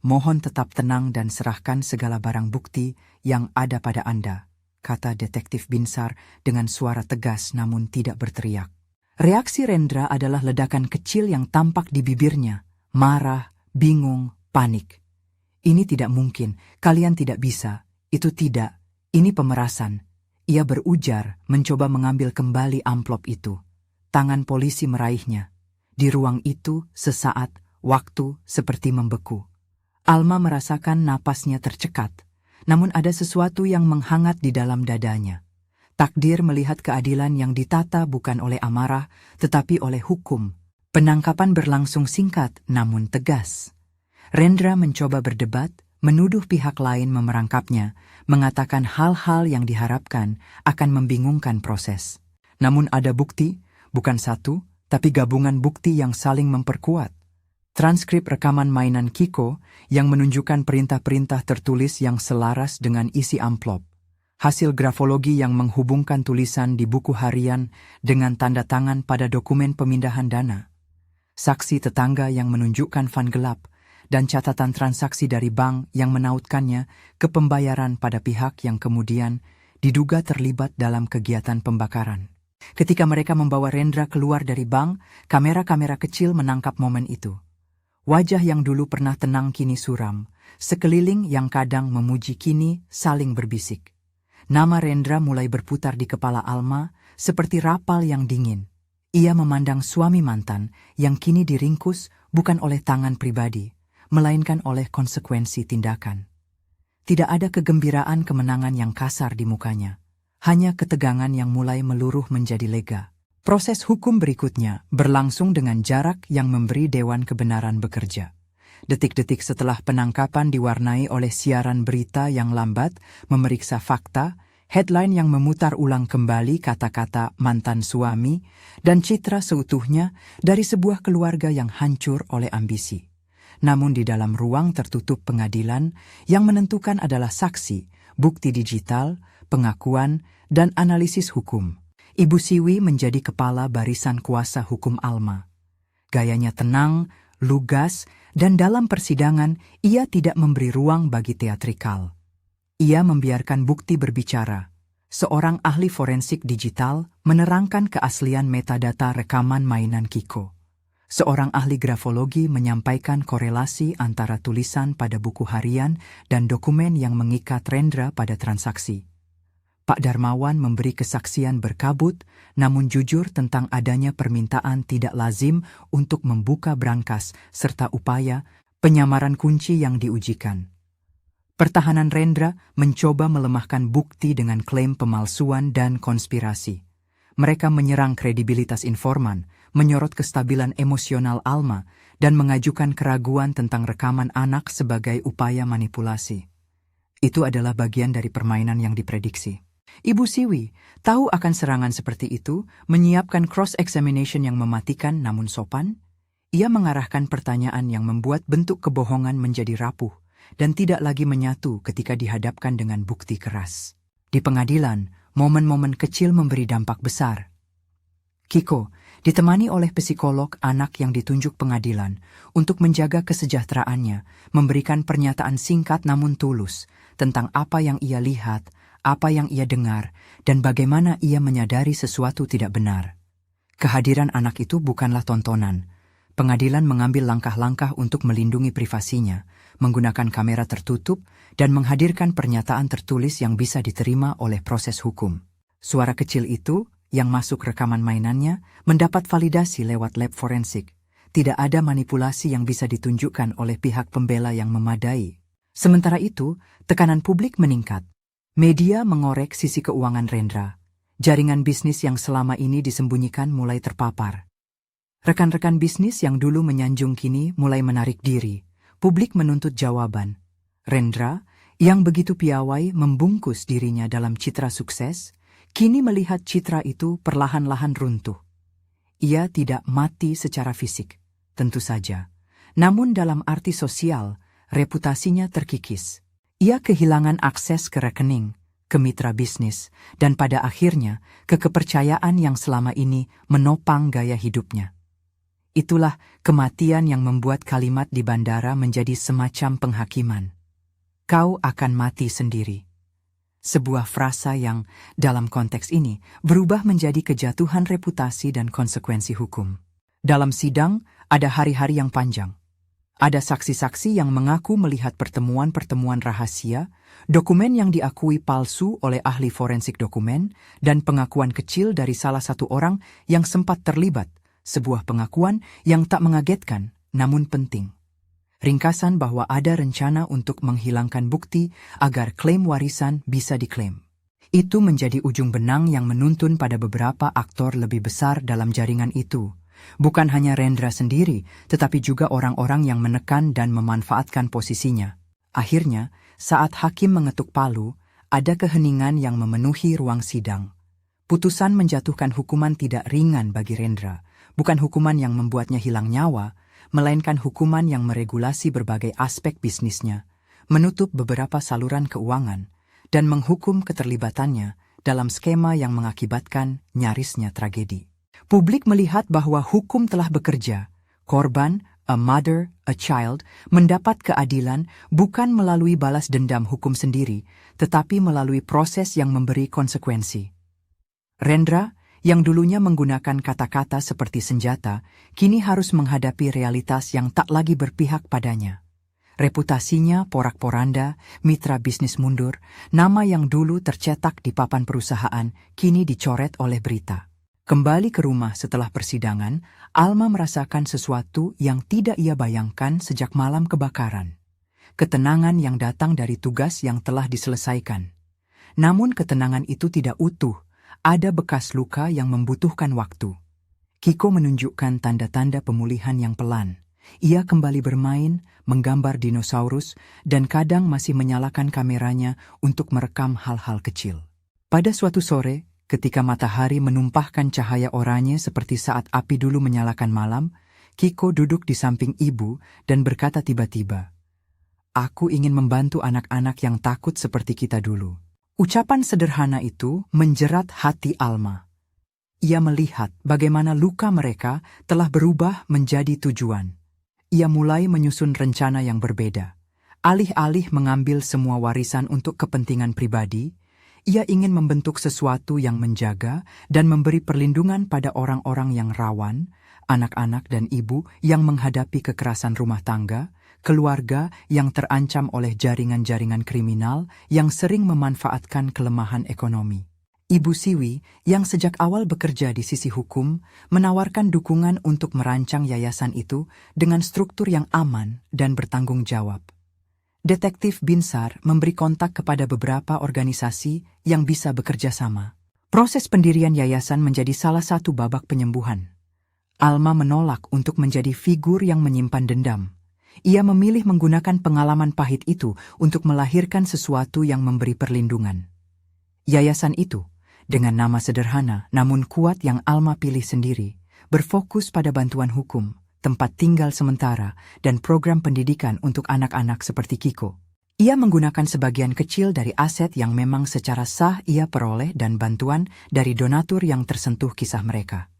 Mohon tetap tenang dan serahkan segala barang bukti yang ada pada Anda, kata Detektif Binsar dengan suara tegas namun tidak berteriak. Reaksi Rendra adalah ledakan kecil yang tampak di bibirnya, marah, bingung, panik. Ini tidak mungkin, kalian tidak bisa, itu tidak, ini pemerasan. Ia berujar, mencoba mengambil kembali amplop itu. Tangan polisi meraihnya. Di ruang itu, sesaat, waktu seperti membeku. Alma merasakan napasnya tercekat, namun ada sesuatu yang menghangat di dalam dadanya. Takdir melihat keadilan yang ditata bukan oleh amarah, tetapi oleh hukum. Penangkapan berlangsung singkat, namun tegas. Rendra mencoba berdebat, menuduh pihak lain memerangkapnya, mengatakan hal-hal yang diharapkan akan membingungkan proses. Namun ada bukti, bukan satu, tapi gabungan bukti yang saling memperkuat. Transkrip rekaman mainan Kiko yang menunjukkan perintah-perintah tertulis yang selaras dengan isi amplop. Hasil grafologi yang menghubungkan tulisan di buku harian dengan tanda tangan pada dokumen pemindahan dana. Saksi tetangga yang menunjukkan fan gelap, dan catatan transaksi dari bank yang menautkannya ke pembayaran pada pihak yang kemudian diduga terlibat dalam kegiatan pembakaran. Ketika mereka membawa Rendra keluar dari bank, kamera-kamera kecil menangkap momen itu. Wajah yang dulu pernah tenang kini suram, sekeliling yang kadang memuji kini saling berbisik. Nama Rendra mulai berputar di kepala Alma seperti rapal yang dingin. Ia memandang suami mantan yang kini diringkus bukan oleh tangan pribadi, melainkan oleh konsekuensi tindakan. Tidak ada kegembiraan kemenangan yang kasar di mukanya, hanya ketegangan yang mulai meluruh menjadi lega. Proses hukum berikutnya berlangsung dengan jarak yang memberi Dewan Kebenaran bekerja. Detik-detik setelah penangkapan diwarnai oleh siaran berita yang lambat, memeriksa fakta, headline yang memutar ulang kembali kata-kata mantan suami, dan citra seutuhnya dari sebuah keluarga yang hancur oleh ambisi. Namun di dalam ruang tertutup pengadilan, yang menentukan adalah saksi, bukti digital, pengakuan, dan analisis hukum. Ibu Siwi menjadi kepala barisan kuasa hukum Alma. Gayanya tenang, lugas, Dan dalam persidangan, ia tidak memberi ruang bagi teatrikal. Ia membiarkan bukti berbicara. Seorang ahli forensik digital menerangkan keaslian metadata rekaman mainan Kiko. Seorang ahli grafologi menyampaikan korelasi antara tulisan pada buku harian dan dokumen yang mengikat Rendra pada transaksi. Pak Darmawan memberi kesaksian berkabut, namun jujur tentang adanya permintaan tidak lazim untuk membuka brankas serta upaya penyamaran kunci yang diujikan. Pertahanan Rendra mencoba melemahkan bukti dengan klaim pemalsuan dan konspirasi. Mereka menyerang kredibilitas informan, menyorot kestabilan emosional Alma, dan mengajukan keraguan tentang rekaman anak sebagai upaya manipulasi. Itu adalah bagian dari permainan yang diprediksi. Ibu Siwi tahu akan serangan seperti itu, menyiapkan cross-examination yang mematikan namun sopan. Ia mengarahkan pertanyaan yang membuat bentuk kebohongan menjadi rapuh dan tidak lagi menyatu ketika dihadapkan dengan bukti keras. Di pengadilan, momen-momen kecil memberi dampak besar. Kiko ditemani oleh psikolog anak yang ditunjuk pengadilan untuk menjaga kesejahteraannya, memberikan pernyataan singkat namun tulus tentang apa yang ia lihat, apa yang ia dengar, dan bagaimana ia menyadari sesuatu tidak benar. Kehadiran anak itu bukanlah tontonan. Pengadilan mengambil langkah-langkah untuk melindungi privasinya, menggunakan kamera tertutup, dan menghadirkan pernyataan tertulis yang bisa diterima oleh proses hukum. Suara kecil itu, yang masuk rekaman mainannya, mendapat validasi lewat lab forensik. Tidak ada manipulasi yang bisa ditunjukkan oleh pihak pembela yang memadai. Sementara itu, tekanan publik meningkat. Media mengorek sisi keuangan Rendra. Jaringan bisnis yang selama ini disembunyikan mulai terpapar. Rekan-rekan bisnis yang dulu menyanjung kini mulai menarik diri. Publik menuntut jawaban. Rendra, yang begitu piawai membungkus dirinya dalam citra sukses, kini melihat citra itu perlahan-lahan runtuh. Ia tidak mati secara fisik, tentu saja. Namun dalam arti sosial, reputasinya terkikis. Ia kehilangan akses ke rekening, ke mitra bisnis, dan pada akhirnya ke kepercayaan yang selama ini menopang gaya hidupnya. Itulah kematian yang membuat kalimat di bandara menjadi semacam penghakiman. Kau akan mati sendiri. Sebuah frasa yang, dalam konteks ini, berubah menjadi kejatuhan reputasi dan konsekuensi hukum. Dalam sidang, ada hari-hari yang panjang. Ada saksi-saksi yang mengaku melihat pertemuan-pertemuan rahasia, dokumen yang diakui palsu oleh ahli forensik dokumen, dan pengakuan kecil dari salah satu orang yang sempat terlibat, sebuah pengakuan yang tak mengagetkan, namun penting. Ringkasan bahwa ada rencana untuk menghilangkan bukti agar klaim warisan bisa diklaim. Itu menjadi ujung benang yang menuntun pada beberapa aktor lebih besar dalam jaringan itu. Bukan hanya Rendra sendiri, tetapi juga orang-orang yang menekan dan memanfaatkan posisinya. Akhirnya, saat hakim mengetuk palu, ada keheningan yang memenuhi ruang sidang. Putusan menjatuhkan hukuman tidak ringan bagi Rendra, bukan hukuman yang membuatnya hilang nyawa, melainkan hukuman yang meregulasi berbagai aspek bisnisnya, menutup beberapa saluran keuangan, dan menghukum keterlibatannya dalam skema yang mengakibatkan nyarisnya tragedi. Publik melihat bahwa hukum telah bekerja. Korban, a mother, a child, mendapat keadilan bukan melalui balas dendam hukum sendiri, tetapi melalui proses yang memberi konsekuensi. Rendra, yang dulunya menggunakan kata-kata seperti senjata, kini harus menghadapi realitas yang tak lagi berpihak padanya. Reputasinya porak-poranda, mitra bisnis mundur, nama yang dulu tercetak di papan perusahaan kini dicoret oleh berita. Kembali ke rumah setelah persidangan, Alma merasakan sesuatu yang tidak ia bayangkan sejak malam kebakaran. Ketenangan yang datang dari tugas yang telah diselesaikan. Namun ketenangan itu tidak utuh. Ada bekas luka yang membutuhkan waktu. Kiko menunjukkan tanda-tanda pemulihan yang pelan. Ia kembali bermain, menggambar dinosaurus, dan kadang masih menyalakan kameranya untuk merekam hal-hal kecil. Pada suatu sore, ketika matahari menumpahkan cahaya oranye seperti saat api dulu menyalakan malam, Kiko duduk di samping ibu dan berkata tiba-tiba, "Aku ingin membantu anak-anak yang takut seperti kita dulu." Ucapan sederhana itu menjerat hati Alma. Ia melihat bagaimana luka mereka telah berubah menjadi tujuan. Ia mulai menyusun rencana yang berbeda. Alih-alih mengambil semua warisan untuk kepentingan pribadi, ia ingin membentuk sesuatu yang menjaga dan memberi perlindungan pada orang-orang yang rawan, anak-anak dan ibu yang menghadapi kekerasan rumah tangga, keluarga yang terancam oleh jaringan-jaringan kriminal yang sering memanfaatkan kelemahan ekonomi. Ibu Siwi, yang sejak awal bekerja di sisi hukum, menawarkan dukungan untuk merancang yayasan itu dengan struktur yang aman dan bertanggung jawab. Detektif Binsar memberi kontak kepada beberapa organisasi yang bisa bekerja sama. Proses pendirian yayasan menjadi salah satu babak penyembuhan. Alma menolak untuk menjadi figur yang menyimpan dendam. Ia memilih menggunakan pengalaman pahit itu untuk melahirkan sesuatu yang memberi perlindungan. Yayasan itu, dengan nama sederhana namun kuat yang Alma pilih sendiri, berfokus pada bantuan hukum, tempat tinggal sementara, dan program pendidikan untuk anak-anak seperti Kiko. Ia menggunakan sebagian kecil dari aset yang memang secara sah ia peroleh dan bantuan dari donatur yang tersentuh kisah mereka.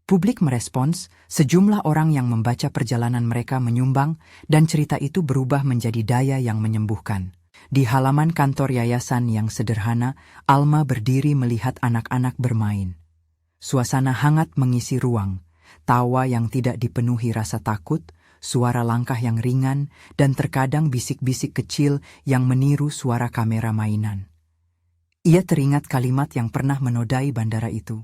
Publik merespons, sejumlah orang yang membaca perjalanan mereka menyumbang, dan cerita itu berubah menjadi daya yang menyembuhkan. Di halaman kantor yayasan yang sederhana, Alma berdiri melihat anak-anak bermain. Suasana hangat mengisi ruang, tawa yang tidak dipenuhi rasa takut, suara langkah yang ringan, dan terkadang bisik-bisik kecil yang meniru suara kamera mainan. Ia teringat kalimat yang pernah menodai bandara itu.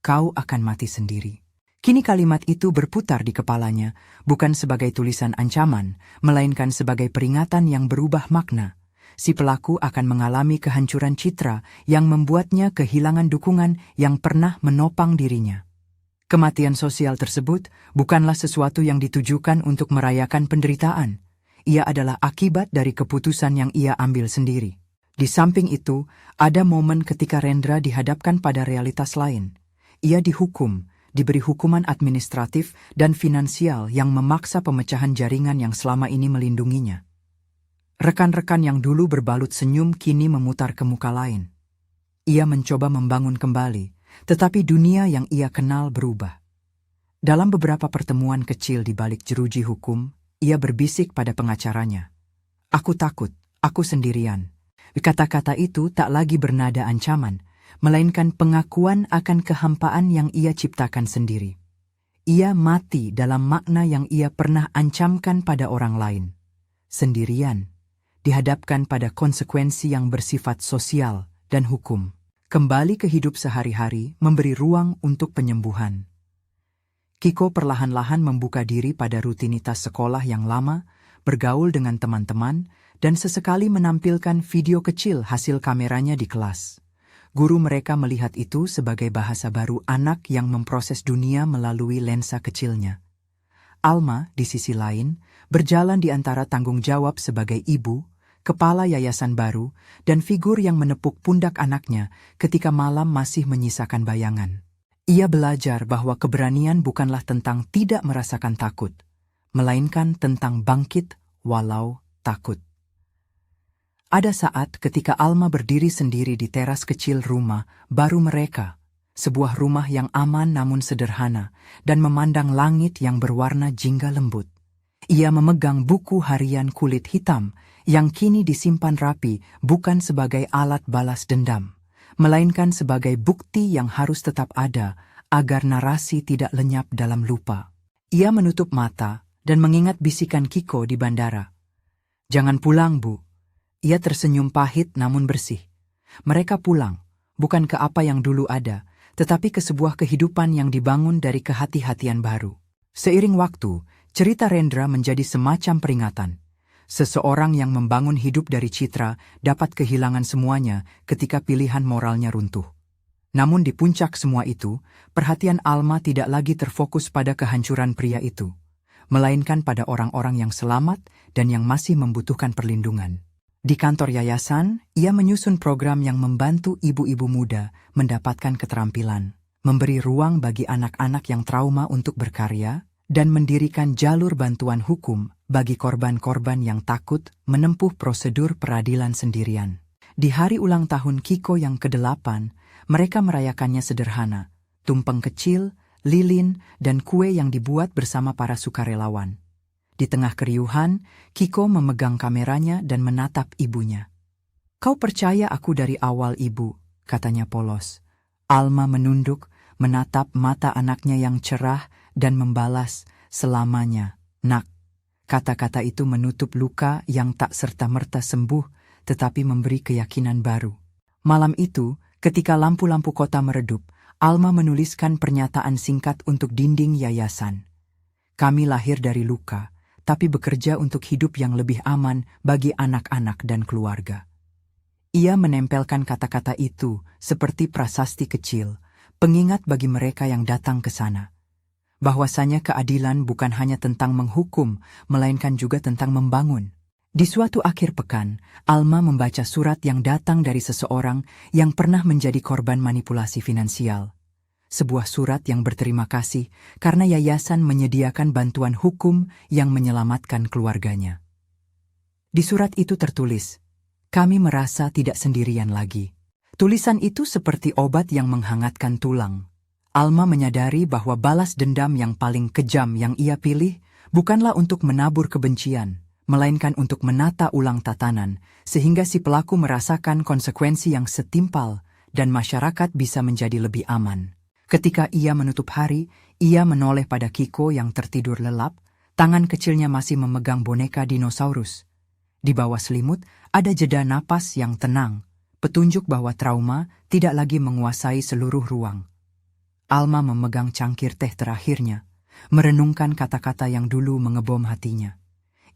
Kau akan mati sendiri. Kini kalimat itu berputar di kepalanya, bukan sebagai tulisan ancaman, melainkan sebagai peringatan yang berubah makna. Si pelaku akan mengalami kehancuran citra yang membuatnya kehilangan dukungan yang pernah menopang dirinya. Kematian sosial tersebut bukanlah sesuatu yang ditujukan untuk merayakan penderitaan. Ia adalah akibat dari keputusan yang ia ambil sendiri. Di samping itu, ada momen ketika Rendra dihadapkan pada realitas lain. Ia dihukum, diberi hukuman administratif dan finansial yang memaksa pemecahan jaringan yang selama ini melindunginya. Rekan-rekan yang dulu berbalut senyum kini memutar ke muka lain. Ia mencoba membangun kembali, tetapi dunia yang ia kenal berubah. Dalam beberapa pertemuan kecil di balik jeruji hukum, ia berbisik pada pengacaranya. Aku takut, aku sendirian. Kata-kata itu tak lagi bernada ancaman, melainkan pengakuan akan kehampaan yang ia ciptakan sendiri. Ia mati dalam makna yang ia pernah ancamkan pada orang lain. Sendirian, dihadapkan pada konsekuensi yang bersifat sosial dan hukum. Kembali ke hidup sehari-hari memberi ruang untuk penyembuhan. Kiko perlahan-lahan membuka diri pada rutinitas sekolah yang lama, bergaul dengan teman-teman, dan sesekali menampilkan video kecil hasil kameranya di kelas. Guru mereka melihat itu sebagai bahasa baru anak yang memproses dunia melalui lensa kecilnya. Alma, di sisi lain, berjalan di antara tanggung jawab sebagai ibu, kepala yayasan baru, dan figur yang menepuk pundak anaknya ketika malam masih menyisakan bayangan. Ia belajar bahwa keberanian bukanlah tentang tidak merasakan takut, melainkan tentang bangkit walau takut. Ada saat ketika Alma berdiri sendiri di teras kecil rumah baru mereka, sebuah rumah yang aman namun sederhana, dan memandang langit yang berwarna jingga lembut. Ia memegang buku harian kulit hitam yang kini disimpan rapi bukan sebagai alat balas dendam, melainkan sebagai bukti yang harus tetap ada agar narasi tidak lenyap dalam lupa. Ia menutup mata dan mengingat bisikan Kiko di bandara. Jangan pulang, Bu. Ia tersenyum pahit namun bersih. Mereka pulang, bukan ke apa yang dulu ada, tetapi ke sebuah kehidupan yang dibangun dari kehati-hatian baru. Seiring waktu, cerita Rendra menjadi semacam peringatan. Seseorang yang membangun hidup dari citra dapat kehilangan semuanya ketika pilihan moralnya runtuh. Namun di puncak semua itu, perhatian Alma tidak lagi terfokus pada kehancuran pria itu, melainkan pada orang-orang yang selamat dan yang masih membutuhkan perlindungan. Di kantor yayasan, ia menyusun program yang membantu ibu-ibu muda mendapatkan keterampilan, memberi ruang bagi anak-anak yang trauma untuk berkarya, dan mendirikan jalur bantuan hukum bagi korban-korban yang takut menempuh prosedur peradilan sendirian. Di hari ulang tahun Kiko yang ke-8, mereka merayakannya sederhana, tumpeng kecil, lilin, dan kue yang dibuat bersama para sukarelawan. Di tengah keriuhan, Kiko memegang kameranya dan menatap ibunya. "Kau percaya aku dari awal, Ibu," katanya polos. Alma menunduk, menatap mata anaknya yang cerah dan membalas, "Selamanya, Nak." Kata-kata itu menutup luka yang tak serta-merta sembuh, tetapi memberi keyakinan baru. Malam itu, ketika lampu-lampu kota meredup, Alma menuliskan pernyataan singkat untuk dinding yayasan. "Kami lahir dari luka, tapi bekerja untuk hidup yang lebih aman bagi anak-anak dan keluarga." Ia menempelkan kata-kata itu seperti prasasti kecil, pengingat bagi mereka yang datang ke sana. Bahwasanya keadilan bukan hanya tentang menghukum, melainkan juga tentang membangun. Di suatu akhir pekan, Alma membaca surat yang datang dari seseorang yang pernah menjadi korban manipulasi finansial. Sebuah surat yang berterima kasih karena yayasan menyediakan bantuan hukum yang menyelamatkan keluarganya. Di surat itu tertulis, "Kami merasa tidak sendirian lagi." Tulisan itu seperti obat yang menghangatkan tulang. Alma menyadari bahwa balas dendam yang paling kejam yang ia pilih bukanlah untuk menabur kebencian, melainkan untuk menata ulang tatanan, sehingga si pelaku merasakan konsekuensi yang setimpal dan masyarakat bisa menjadi lebih aman. Ketika ia menutup hari, ia menoleh pada Kiko yang tertidur lelap, tangan kecilnya masih memegang boneka dinosaurus. Di bawah selimut ada jeda napas yang tenang, petunjuk bahwa trauma tidak lagi menguasai seluruh ruang. Alma memegang cangkir teh terakhirnya, merenungkan kata-kata yang dulu mengebom hatinya.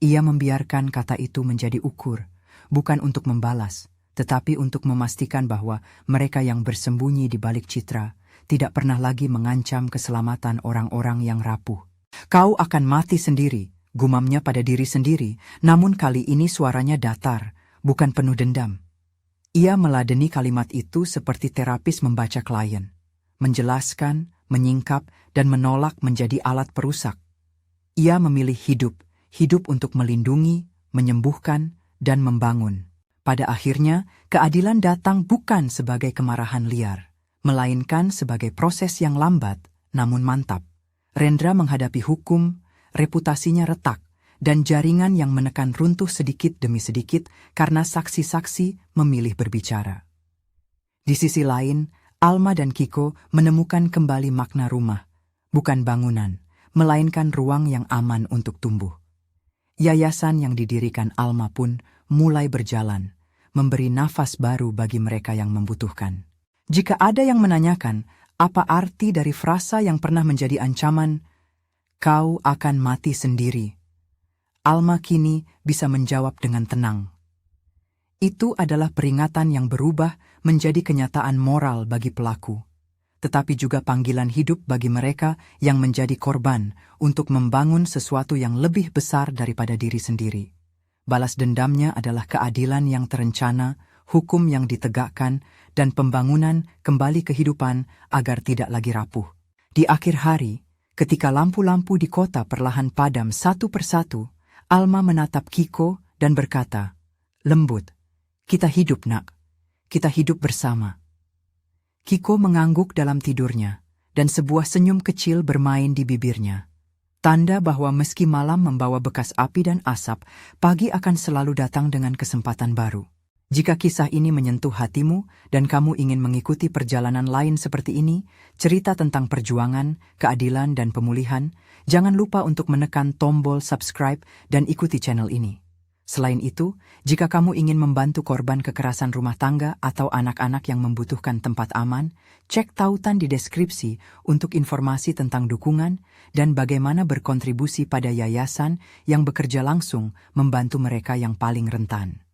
Ia membiarkan kata itu menjadi ukur, bukan untuk membalas, tetapi untuk memastikan bahwa mereka yang bersembunyi di balik citra tidak pernah lagi mengancam keselamatan orang-orang yang rapuh. "Kau akan mati sendiri," gumamnya pada diri sendiri, namun kali ini suaranya datar, bukan penuh dendam. Ia meladeni kalimat itu seperti terapis membaca klien. Menjelaskan, menyingkap, dan menolak menjadi alat perusak. Ia memilih hidup untuk melindungi, menyembuhkan, dan membangun. Pada akhirnya, keadilan datang bukan sebagai kemarahan liar, melainkan sebagai proses yang lambat, namun mantap. Rendra menghadapi hukum, reputasinya retak, dan jaringan yang menekan runtuh sedikit demi sedikit karena saksi-saksi memilih berbicara. Di sisi lain, Alma dan Kiko menemukan kembali makna rumah, bukan bangunan, melainkan ruang yang aman untuk tumbuh. Yayasan yang didirikan Alma pun mulai berjalan, memberi nafas baru bagi mereka yang membutuhkan. Jika ada yang menanyakan apa arti dari frasa yang pernah menjadi ancaman, "Kau akan mati sendiri," Alma kini bisa menjawab dengan tenang. Itu adalah peringatan yang berubah menjadi kenyataan moral bagi pelaku, tetapi juga panggilan hidup bagi mereka yang menjadi korban untuk membangun sesuatu yang lebih besar daripada diri sendiri. Balas dendamnya adalah keadilan yang terencana, hukum yang ditegakkan, dan pembangunan kembali kehidupan agar tidak lagi rapuh. Di akhir hari, ketika lampu-lampu di kota perlahan padam satu persatu, Alma menatap Kiko dan berkata, lembut, "Kita hidup, Nak. Kita hidup bersama." Kiko mengangguk dalam tidurnya, dan sebuah senyum kecil bermain di bibirnya. Tanda bahwa meski malam membawa bekas api dan asap, pagi akan selalu datang dengan kesempatan baru. Jika kisah ini menyentuh hatimu dan kamu ingin mengikuti perjalanan lain seperti ini, cerita tentang perjuangan, keadilan, dan pemulihan, jangan lupa untuk menekan tombol subscribe dan ikuti channel ini. Selain itu, jika kamu ingin membantu korban kekerasan rumah tangga atau anak-anak yang membutuhkan tempat aman, cek tautan di deskripsi untuk informasi tentang dukungan dan bagaimana berkontribusi pada yayasan yang bekerja langsung membantu mereka yang paling rentan.